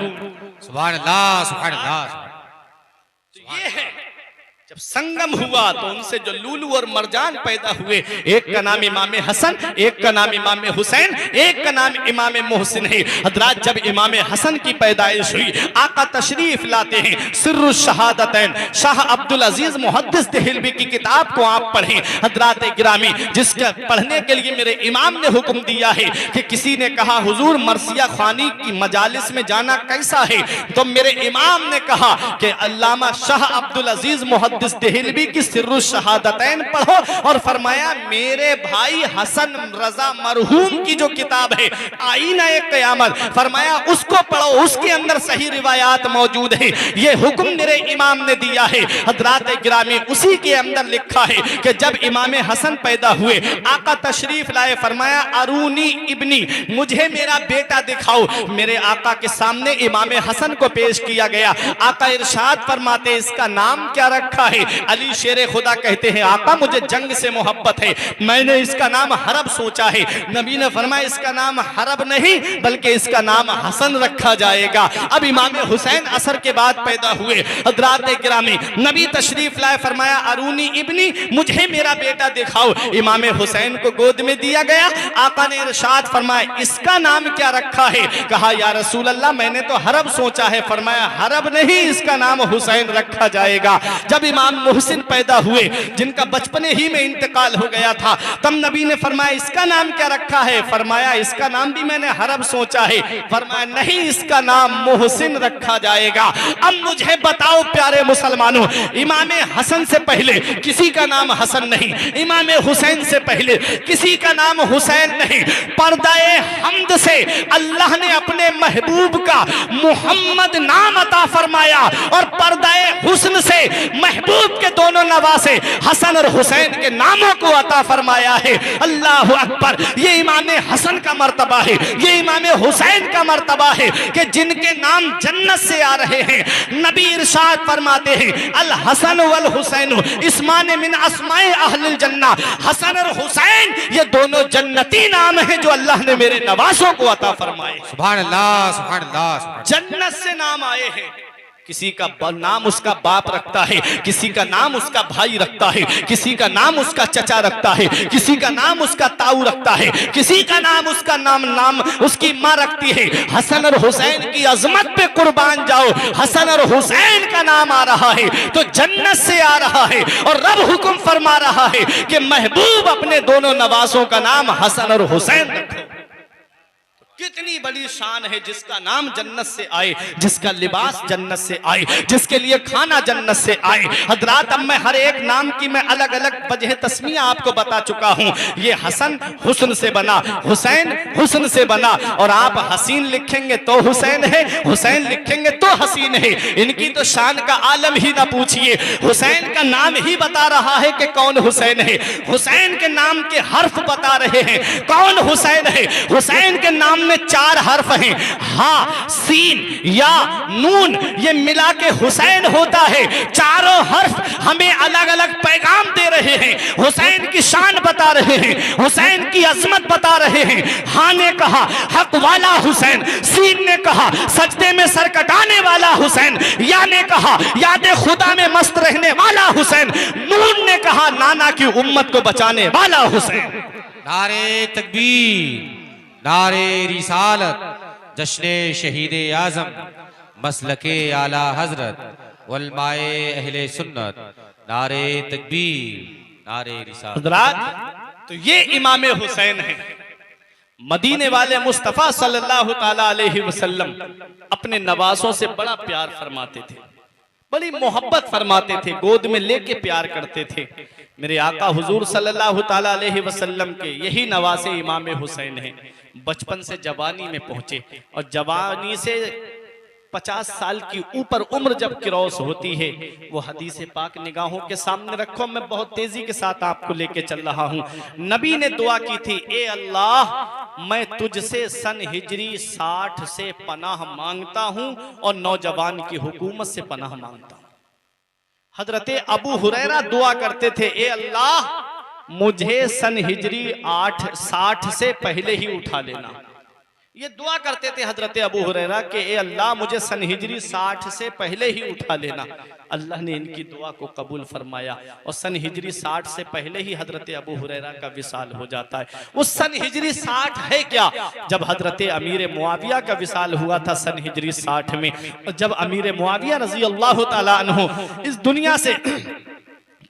सुभान अल्लाह, सुभान अल्लाह। तो ये है जब संगम हुआ तो उनसे जो लूलू और मरजान पैदा हुए, एक का नाम इमाम हसन, एक का नाम इमाम हुसैन, एक का नाम इमाम मोहसिन है। हजरात, जब इमाम हसन की पैदाइश हुई, आका तशरीफ लाते हैं। सिर्रुल शहादतैन शाह अब्दुल अजीज मुहद्दिस देहलवी की किताब को आप पढ़ें। हजरात गिरामी, जिसका पढ़ने के लिए मेरे इमाम ने हुक्म दिया है कि किसी ने कहा हुजूर मरसिया खानी की मजालिस में जाना कैसा है, तो मेरे इमाम ने कहा कि अल्लामा शाह अब्दुल अजीज मुहद्दिस देहलवी की सिर्रुल शहादतैन पढ़ो, और फरमाया मेरे भाई हसन रजा मरहूम की जो किताब है आईना क़यामत, फरमाया उसको पढ़ो, उसके अंदर सही रिवायात मौजूद है। ये हुक्म मेरे इमाम ने दिया है। हजरात गिरामी, उसी के अंदर लिखा है कि जब इमाम हसन पैदा हुए, आका तशरीफ लाए, फरमाया अरूनी इब्नी, मुझे मेरा बेटा दिखाओ। मेरे आका के सामने इमाम हसन को पेश किया गया। आका इरशाद फरमाते इसका नाम क्या रखा है? अली शेरे खुदा कहते हैं आका मुझे जंग से मोहब्बत है, मैंने इसका नाम हरब सोचा है। नबी ने फरमाया इसका नाम हरब नहीं बल्कि इसका नाम हसन रखा जाएगा। अब इमाम हुसैन असर के बाद पैदा हुए। हजरात गिरामी, नबी तशरीफ लाए, फरमाया अरूनी इब्नी, मुझे मेरा बेटा दिखाओ। इमाम हुसैन को गोद में दिया गया। आका ने इरशाद फरमाया इसका नाम क्या रखा है? कहा या रसूल अल्लाह मैंने तो हरब सोचा है। फरमाया हरब नहीं, इसका नाम हुसैन रखा जाएगा। जब इमाम मोहसिन पैदा हुए, जिनका बचपने ही में इंतकाल हो गया था, तब नबी ने फरमाया इसका नाम क्या रखा है? फरमाया इसका नाम भी मैंने हरब सोचा है। फरमाया नहीं, इसका नाम मोहसिन रखा जाएगा। अब मुझे बताओ प्यारे मुसलमानों, इमाम हसन से पहले किसी का नाम हसन नहीं, इमाम हुसैन से पहले किसी का नाम हुसैन नहीं। पर्दाए हम्द से अल्लाह ने अपने महबूब का मोहम्मद नाम अता फरमाया और पर्दाए हुस्न से महबूब के दोनों नवासे हसन और हुसैन के नामों को अता फरमाया है। अल्लाह अकबर। ये इमाम हसन का मर्तबा है, ये इमाम हुसैन का मर्तबा है कि जिनके नाम जन्नत से आ रहे हैं। नबी इरशाद फरमाते हैं अल हसन वल हुसैन इस्मान मिन अस्माए अहलिल जन्ना। हसन और हुसैन ये दोनों जन्नती नाम हैं जो अल्लाह ने मेरे नवासों को अता फरमाए। सुभान अल्लाह, सुभान अल्लाह। जन्नत से नाम आए हैं। किसी का नाम उसका बाप रखता है, किसी का नाम उसका भाई रखता है, किसी का नाम उसका चचा रखता है, किसी का नाम उसका ताऊ रखता है, किसी का नाम उसका नाम उसकी माँ रखती है। हसन और हुसैन की अजमत पे कुर्बान जाओ, हसन और हुसैन का नाम आ रहा है तो जन्नत से आ रहा है। और रब हुक्म फरमा रहा है कि महबूब अपने दोनों नवासों का नाम हसन और हुसैन रखो। कितनी बड़ी शान है जिसका नाम जन्नत से आए, जिसका लिबास जन्नत से आए, जिसके लिए खाना जन्नत से आए। हजरात, अब मैं हर एक नाम की मैं अलग अलग वजह तस्मिया आपको बता चुका हूं। ये हसन हुस्न से बना, हुसैन हुस्न से बना, और आप हसीन लिखेंगे तो हुसैन है, हुसैन लिखेंगे तो हसीन है। इनकी तो शान का आलम ही ना पूछिए। हुसैन का नाम ही बता रहा है कि कौन हुसैन है, हुसैन के नाम के हर्फ बता रहे हैं कौन हुसैन है। हुसैन के नाम में 4 हर्फ हैं, हा, सीन, या, नून, ये मिला के हुसैन होता है। चारों हर्फ हमें अलग अलग पैगाम दे रहे हैं, हुसैन की शान बता रहे हैं, हुसैन की अजमत बता रहे हैं। हा ने कहा हक वाला हुसैन, सीन ने कहा सजदे में सर कटाने वाला हुसैन, या ने कहा याद खुदा में मस्त रहने वाला हुसैन, नून ने कहा नाना की उम्मत को बचाने वाला हुसैन। नारे तकबीर, नारे रिसालत, जश्ने शहीद आजम, मसलके आला हजरत, वलमाए अहले सुन्नत, नारे तकबीर, नारे रिसालत। हजरात, तो ये इमाम हुसैन है। मदीने वाले मुस्तफ़ा सल्लल्लाहु ताला अलैहि वसल्लम अपने नवासों से बड़ा प्यार फरमाते थे, बड़ी मोहब्बत फरमाते थे, गोद में लेके प्यार करते थे। मेरे आका हुजूर सल्लल्लाहु ताला अलैहि वसल्लम के यही नवासे इमाम हुसैन हैं। बचपन से जवानी में पहुंचे, और जवानी से 50 साल की ऊपर उम्र जब क्रॉस होती है, वो हदीस पाक निगाहों के सामने रखो। मैं बहुत तेजी के साथ आपको लेके चल रहा हूँ। नबी ने दुआ की थी, ए अल्लाह, मैं तुझसे सन हिजरी 60 से पनाह मांगता हूँ और नौजवान की हुकूमत से पनाह मांगता हूँ। हजरत अबू हुरैरा दुआ करते थे, ए अल्लाह, मुझे सन हिजरी 60 से पहले ही उठा लेना। ये दुआ करते थे हजरत अबू हुरैरा के, ए अल्लाह, मुझे सन हिजरी 60 से पहले ही उठा लेना। अल्लाह ने इनकी दुआ को कबूल फरमाया, और सन हिजरी 60 से पहले ही हजरत अबू हुरैरा का विसाल हो जाता है। उस सन हिजरी 60 है क्या? जब हजरत अमीर मुआविया का विसाल हुआ था सन हिजरी 60 में, जब अमीर मुआविया रजी अल्लाह ताला अन्हु इस दुनिया से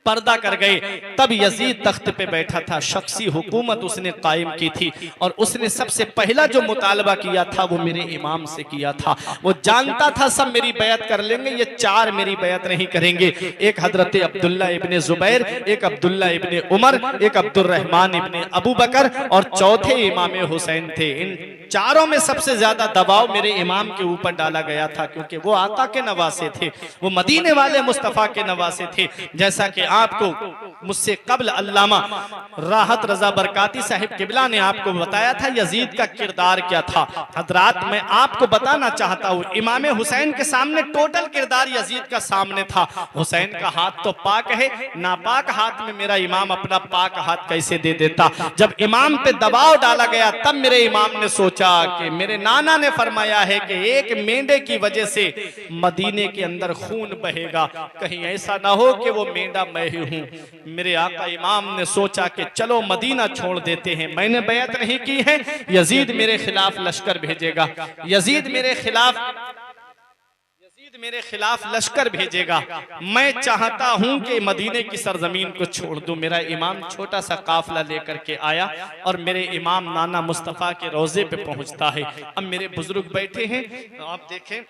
पर्दा कर गए, तब यजीद तख्त पे बैठा था। शख्सी हुकूमत उसने कायम की थी, और उसने सबसे पहला जो मुतालबा किया था वो मेरे इमाम से किया था। वो जानता था सब मेरी बैत कर लेंगे, ये 4 मेरी बैत नहीं करेंगे। एक हजरत अब्दुल्ला इब्ने जुबैर, एक अब्दुल्ला इब्ने उमर, एक अब्दुर्रहमान इब्ने अबू बकर, और चौथे इमाम हुसैन थे। इन चारों में सबसे ज्यादा दबाव मेरे इमाम के ऊपर डाला गया था, क्योंकि वो आका के नवासे थे, वो मदीने वाले मुस्तफ़ा के नवासे थे। जैसा कि आपको मुझसे कबल अल्लामा राहत रजा बरकाती साहिब किबला ने आपको बताया था यजीद का किरदार क्या था। हजरात, मैं आपको बताना चाहता हूँ, इमाम हुसैन के सामने टोटल किरदार यजीद का सामने था। हुसैन का हाथ तो पाक है, नापाक हाथ में मेरा इमाम अपना पाक हाथ कैसे दे देता। जब इमाम पे दबाव डाला गया, तब मेरे इमाम ने सोचा कि मेरे नाना ने फरमाया है कि एक मेंढे की वजह से मदीने के अंदर खून बहेगा, कहीं ऐसा ना हो कि वो मेंढा मैं ही हूं। मेरे आका इमाम ने सोचा कि चलो मदीना छोड़ देते हैं, मैंने बैत नहीं की है, यजीद मेरे खिलाफ लश्कर भेजेगा, यजीद मेरे खिलाफ लश्कर भेजेगा। मैं चाहता हूं कि मदीने की सरजमीन को छोड़ दूं। मेरा इमाम छोटा सा काफिला लेकर के आया, और मेरे इमाम नाना मुस्तफ़ा के रोजे पे पहुंचता है। अब मेरे बुजुर्ग बैठे हैं, तो आप देखें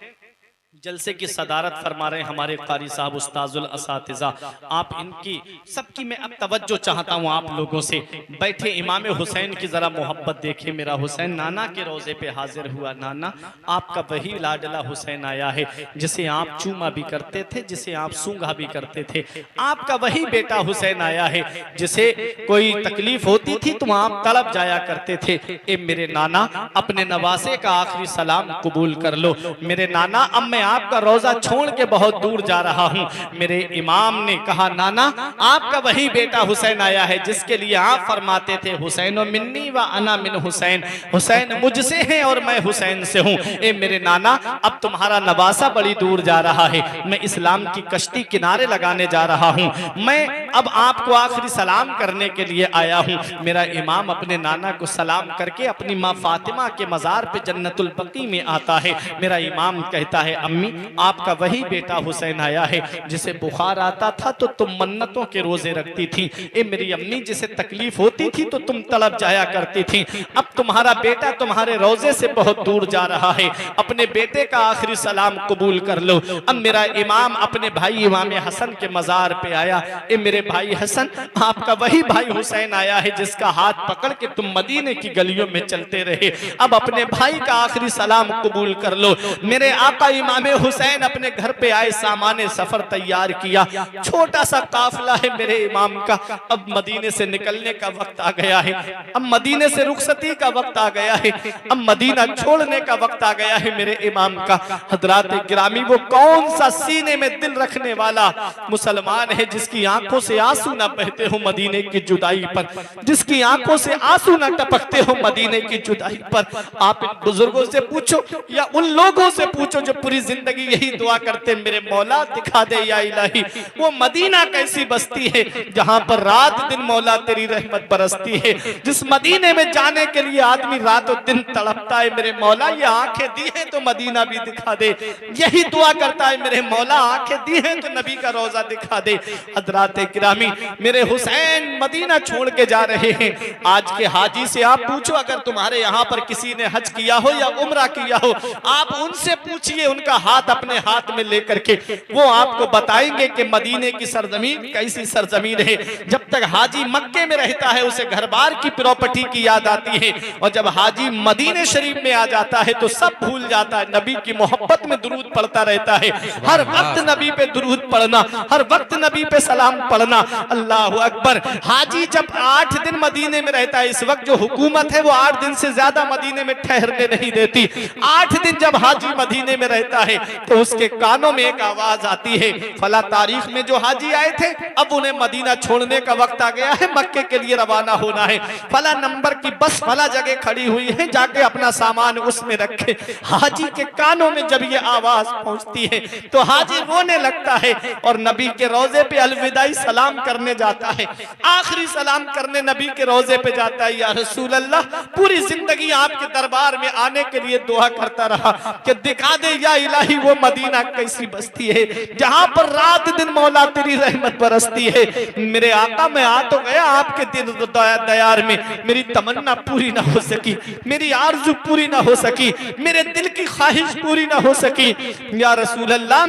जलसे की सदारत फरमा रहे हैं हमारे कारी साहब उस्ताजुल असातिज़ा। आप इनकी सबकी मैं अब तवज्जो चाहता हूँ आप लोगों से। बैठे इमाम हुसैन की जरा मोहब्बत देखिए। मेरा हुसैन नाना के रोजे पे हाजिर हुआ। नाना, आपका वही लाडला हुसैन आया है जिसे आप चूमा भी करते थे, जिसे आप सूंघा भी करते थे। आपका वही बेटा हुसैन आया है जिसे कोई तकलीफ होती थी तो आप तड़प जाया करते थे। ए मेरे नाना, अपने नवासे का आखिरी सलाम कबूल कर लो। मेरे नाना, अब मैं आपका रोजा छोड़ के बहुत दूर जा रहा हूं। मेरे इमाम ने कहा, नाना, आपका वही बेटा हुसैन आया है जिसके लिए आप फरमाते थे, हुसैन मिन्नी व अना मिन हुसैन, हुसैन मुझसे है और मैं हुसैन से हूं। ए मेरे नाना, अब तुम्हारा नवासा बड़ी दूर जा रहा है, मैं इस्लाम की कश्ती किनारे लगाने जा रहा हूं। मैं अब आपको आखिरी सलाम करने के लिए आया हूं। मेरा इमाम अपने नाना को सलाम करके अपनी माँ फातिमा के मजार पे जन्नतुल बकी में आता है। मेरा इमाम कहता है, अम्मी आपका वही बेटा हुसैन आया है जिसे बुखार आता था तो तुम मन्नतों के रोजे रखती थी। ए मेरी अम्मी जिसे तकलीफ होती थी तो तुम तड़प जाया करती थी। अब तुम्हारा बेटा तुम्हारे रोजे से बहुत दूर जा रहा है, अपने बेटे का आखिरी सलाम कबूल कर लो। अब मेरा इमाम अपने भाई इमाम हसन के मजार पे आया। ए मेरे भाई हसन आपका वही भाई हुसैन आया है जिसका हाथ पकड़ के तुम मदीने की गलियों में चलते रहे। अब अपने भाई का आखिरी सलाम कबूल कर लो। मेरे आका इमाम हुसैन अपने घर पे आए, सामाने सफर तैयार किया। छोटा सा काफिला है मेरे इमाम का। अब मदीने से निकलने का वक्त आ गया है, अब मदीने से रुखसती का वक्त आ गया है, अब मदीना छोड़ने का वक्त आ गया है मेरे इमाम का। हजरात गिरामी वो कौन सा सीने में दिल रखने वाला मुसलमान है जिसकी आंखों से आंसू ना बहते हो मदीने की जुदाई पर, जिसकी आंखों से आंसू ना टपकते हो मदीने की जुदाई पर। आप इन बुजुर्गों से पूछो या उन लोगों से पूछो जो पूरी जिंदगी यही दुआ करते मेरे मौला दिखा दे या इलाही वो मदीना कैसी बस्ती है जहां पर रात दिन मौला तेरी रहमत बरसती है, जिस मदीने में जाने के लिए आदमी रातों दिन तड़पता है। मेरे मौला ये आंखें दी है तो मदीना भी दिखा दे, यही दुआ करता है मेरे मौला आंखें दी है तो नबी का रोजा दिखा दे। हजरात किरामी मेरे हुसैन मदीना छोड़ के जा रहे हैं। आज के हाजी से आप पूछो अगर तुम्हारे यहाँ पर किसी ने हज किया हो या उम्रा किया हो, आप उनसे पूछिए उनका हाथ अपने हाथ में लेकर के, वो आपको बताएंगे कि मदीने की सरजमीन कैसी सरजमीन है। जब तक हाजी मक्के में रहता है उसे घर बार की प्रॉपर्टी की याद आती है, और जब हाजी मदीने शरीफ में आ जाता है तो सब भूल जाता है। नबी की मोहब्बत में दुरूद पढ़ता रहता है, हर वक्त नबी पे दुरूद पढ़ना, हर वक्त नबी पे सलाम पढ़ना। अल्लाह अकबर। हाजी जब 8 दिन मदीने में रहता है, इस वक्त जो हुकूमत है वो 8 दिन से ज्यादा मदीने में ठहरने नहीं देती। 8 दिन जब हाजी मदीने में रहता है तो उसके कानों में एक आवाज आती है, फला तारीख में जो हाजी आए थे अब उन्हें मदीना छोड़ने का वक्त आ गया है, मक्के के लिए रवाना होना है। फला नंबर की बस फला जगह खड़ी हुई है, जाके अपना सामान उसमें रखे। हाजी के कानों में जब ये आवाज पहुंचती है तो हाजी रोने लगता है और नबी के रोजे पे अलविदाई सलाम करने जाता है। आखिरी सलाम करने नबी के रोजे पे जाता है। या रसूल अल्लाह पूरी जिंदगी आपके दरबार में आने के लिए दुआ करता रहा कि दिखा दे या इलाही वो मदीना कैसी बस्ती है जहां पर रात दिन मौला तेरी रहमत बरसती है। मेरे आका मैं आ तो गया आपके दिल दयार में, मेरी तमन्ना पूरी ना हो सकी, मेरी आरज़ू पूरी ना हो सकी, मेरे दिल की ख्वाहिश पूरी ना हो सकी। या रसूल अल्लाह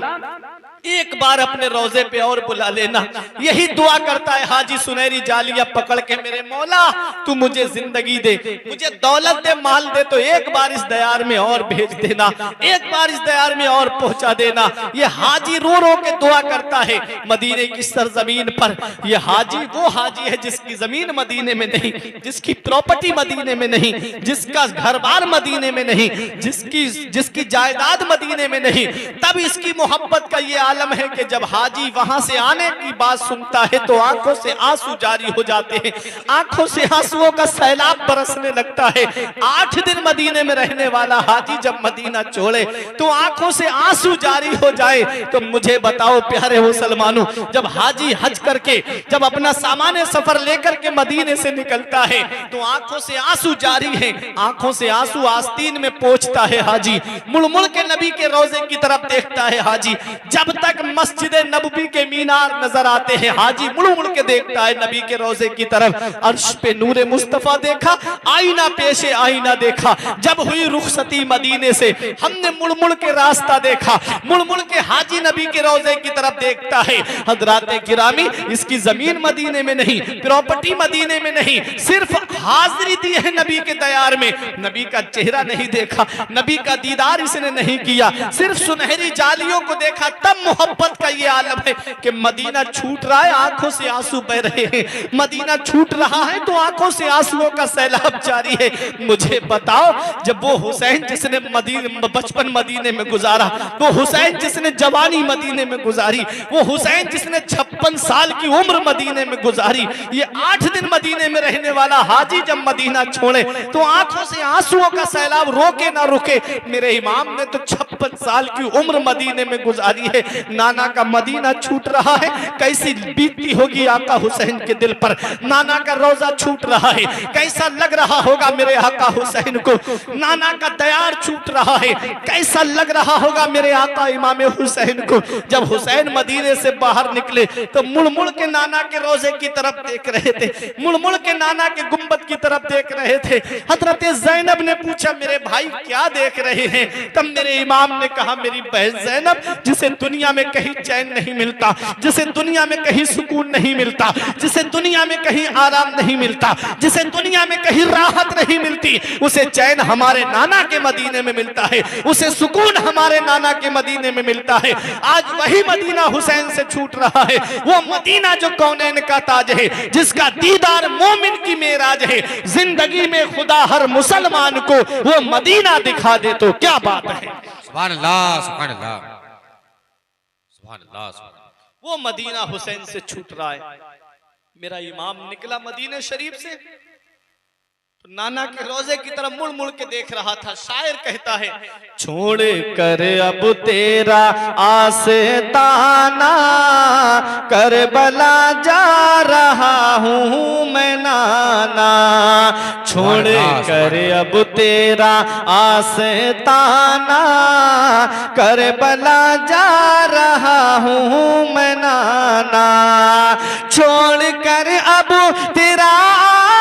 एक बार अपने रोजे पे और बुला लेना। यही दुआ करता है हाजी सुनहरी जालियां पकड़ के, मेरे मौला तू मुझे जिंदगी दे, मुझे दौलत दे, माल दे, तो एक बार इस दयार में और भेज देना, एक बार इस दयार में और पहुंचा देना। ये हाजी रो रो के दुआ करता है मदीने की सरजमीन पर। ये हाजी वो हाजी है जिसकी जमीन मदीने में नहीं, जिसकी प्रॉपर्टी मदीने में नहीं, जिसका घर बार मदीने में नहीं, जिसकी जायदाद मदीने में नहीं। तब इसकी मोहब्बत का ये आलम है कि जब हाजी वहां से आने की बात सुनता है तो आंखों से आंसू जारी हो जाते हैं, आंखों से आंसुओं का सैलाब बरसने लगता है। 8 दिन मदीने में रहने वाला हाजी जब मदीना छोड़े तो आंखों से आंसू जारी हो जाए। तो मुझे बताओ प्यारे मुसलमानों, जब हाजी हज करके जब अपना सामान्य सफर लेकर के मदीने से निकलता है तो आंखों से आंसू जारी है, आंखों से आंसू आस्तीन में पहुंचता है हाजी, मुड़ मुड़ के नबी के रोजे की तरफ देखता है हाजी। जब तक मस्जिद नबवी के मीनार नजर आते हैं हाजी मुड़ मुड़ के देखता है नबी के रोजे की तरफ। अर्श पे नूरे मुस्तफा देखा, आईना पेशे आईना देखा। जब हुई रुखसती मदीने से हमने मुड़ मुड़ के रास्ता देखा, मुड़ मुड़ के हाजी नबी के रोजे की तरफ देखता है। हजरात गिरामी इसकी जमीन मदीने में नहीं, प्रॉपर्टी मदीने में नहीं, सिर्फ हाजिरी दी है नबी के दयार में। नबी का चेहरा नहीं देखा, नबी का दीदार इसने नहीं किया, सिर्फ सुनहरी जालियों को देखा। तब मोहब्बत का ये आलम है कि मदीना छूट रहा है, आंखों से आंसू बह रहे हैं, मदीना छूट रहा है तो आंखों से आंसुओं का सैलाब जारी है। मुझे बताओ जब वो हुसैन जिसने बचपन मदीने में गुजारा, वो हुसैन जिसने जवानी मदीने में गुजारी, वो हुसैन जिसने 56 साल की उम्र मदीने में गुजारी, ये 8 दिन मदीने में रहने वाला हाजी जब मदीना छोड़े तो आंखों से आंसुओं का सैलाब रोके ना रुके। मेरे इमाम ने तो 56 साल की उम्र मदीने में गुजारी है, नाना का मदीना छूट रहा है, कैसी बीतती होगी आका हुसैन के दिल पर। नाना का रोजा छूट रहा है, कैसा लग रहा होगा मेरे आका हुसैन को। नाना का दयार छूट रहा है, कैसा लग रहा होगा मेरे आका इमाम हुसैन को। जब हुसैन मदीने से बाहर निकले तो मुड़ मुड़ के नाना के रोजे की तरफ देख रहे थे, मुड़ मुड़ के नाना के गुंबद की तरफ देख रहे थे। हजरत ज़ैनब ने पूछा मेरे भाई क्या देख रहे हैं? तब मेरे इमाम ने कहा मेरी बहन ज़ैनब, जिसे दुनिया में कहीं चैन नहीं मिलता, जिसे दुनिया में कहीं सुकून नहीं मिलता, जिसे दुनिया में कहीं आराम नहीं मिलता, जिसे दुनिया में कहीं राहत नहीं मिलती, उसे चैन हमारे नाना के मदीने में मिलता है, उसे सुकून हमारे नाना के मदीने में मिलता है। आज वही मदीना हुसैन से छूट रहा है, वो मदीना जो कौनैन का ताज है, जिसका दीदार मोमिन की मेराज है। जिंदगी में खुदा हर मुसलमान को वो मदीना दिखा दे तो क्या बात है। सुभान अल्लाह, सुभान अल्लाह, सुभान अल्लाह, सुभान अल्लाह। वो मदीना हुसैन से छूट रहा है। मेरा इमाम निकला मदीने शरीफ से तो नाना के रोजे की तरफ मुड़ मुड़ के देख रहा था। शायर कहता है, छोड़ कर अब तेरा आस्ताना करबला जा रहा हूँ मैं नाना। छोड़ कर अब तेरा आस्ताना करबला जा रहा हूँ मैं नाना। छोड़ कर अब तेरा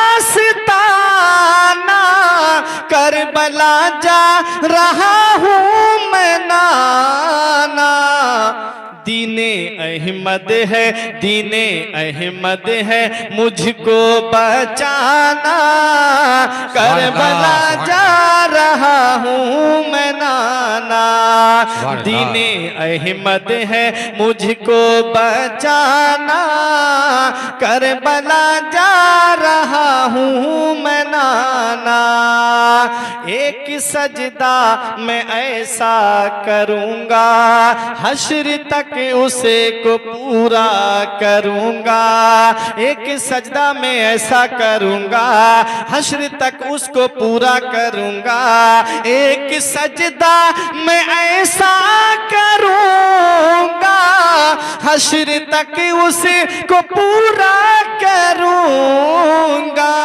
आस्ताना करबला जा रहा हूँ मैं नाना। दीने अहमद है, दीने अहमद है, मुझको बचाना करबला जा रहा हूँ मैं नाना। दीने अहमद है, मुझको बचाना करबला जा रहा हूँ मैं नाना। एक सजदा मैं ऐसा करूँगा, हश्र तक उसे को पूरा करूँगा। एक सजदा मैं ऐसा करूँगा, हश्र तक उसको पूरा करूँगा। एक सजदा मैं ऐसा करूँगा, हश्र तक उसे को पूरा करूँगा।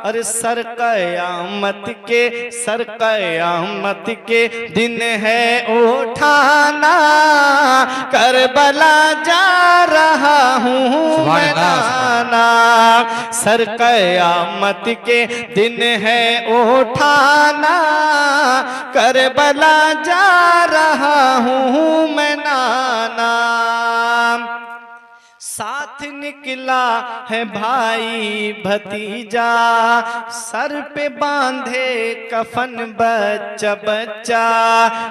अरे सर क़यामत के, सर क़यामत के दिन है उठाना करबला जा रहा हूँ मैं नाना। सर क़यामत के दिन है उठाना करबला जा रहा हूँ मैं नाना। साथ निकला है भाई भतीजा, सर पे बांधे कफन बच्चा बच्चा।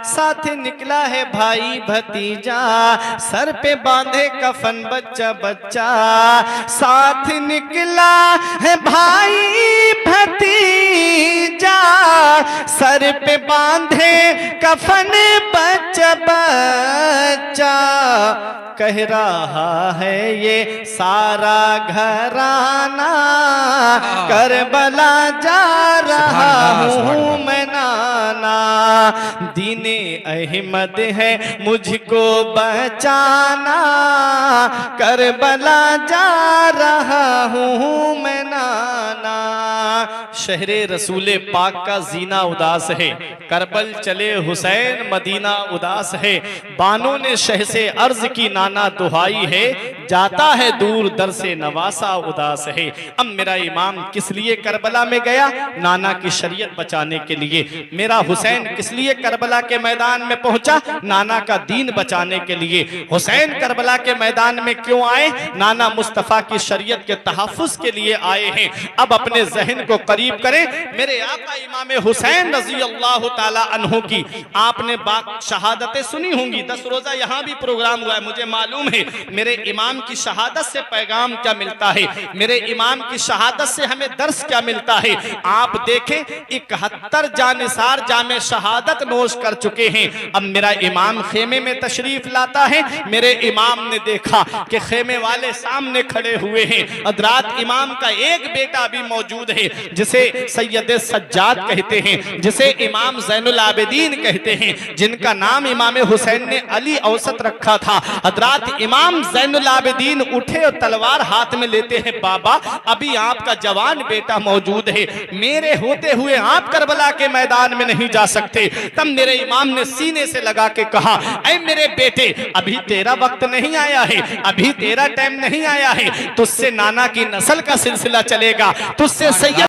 साथ निकला है भाई भतीजा, सर पे बांधे कफन बच्चा बच्चा। साथ निकला है भाई भतीजा, सर पे बांधे कफन बच्चा बच्चा। कह रहा है ये सारा घराना करबला जा रहा हूँ मैं नाना। दीने अहमद है, मुझको बचाना करबला जा रहा हूँ मैं नाना। शहरे रसूले पाक का जीना उदास है, करबल चले हुसैन मदीना उदास है। बानों ने शह से अर्ज की नाना दुहाई है, जाता है दूर दर से नवासा उदास है। अब मेरा इमाम किस लिए करबला में गया? नाना की शरीयत बचाने के लिए। मेरा हुसैन किस लिए करबला के मैदान में पहुंचा? नाना का दीन बचाने के लिए। हुसैन करबला के मैदान में क्यों आए? नाना मुस्तफ़ा की शरीयत के तहफ़्फ़ुज़ के लिए आए हैं। अब अपने ज़हन को करीब करें, मेरे आका इमाम हुसैन रज़ी अल्लाह ताला अन्हु की आपने शहादतें सुनी होंगी। 10 रोज़ा यहाँ भी प्रोग्राम हुआ है, मुझे मालूम है। मेरे इमाम की शहादत से पैगाम क्या मिलता है, मेरे इमाम की शहादत से हमें दर्स क्या मिलता है। आप देखें 71 जानिसार जामे शहादत नोश कर चुके हैं। अब मेरा इमाम खेमे में तशरीफ लाता है। मेरे इमाम ने देखा कि खेमे वाले सामने खड़े हुए हैं। हज़रात इमाम का एक बेटा भी मौजूद है जिसे जिसे सैयद सज्जाद कहते हैं, जिसे इमाम ज़ैनुल आबिदीन कहते हैं, जिनका नाम इमाम हुसैन ने अली औसत रखा था। हजरात इमाम ज़ैनुल आबिदीन उठे और तलवार हाथ में लेते हैं, बाबा अभी आपका जवान बेटा मौजूद है, मेरे होते हुए आप करबला के मैदान में नहीं जा सकते। तब मेरे इमाम ने सीने से लगा के कहा, ऐ मेरे बेटे, अभी तेरा वक्त नहीं आया है, अभी तेरा टाइम नहीं आया है, तुझसे नाना की नस्ल का सिलसिला चलेगा, तुझसे सैयद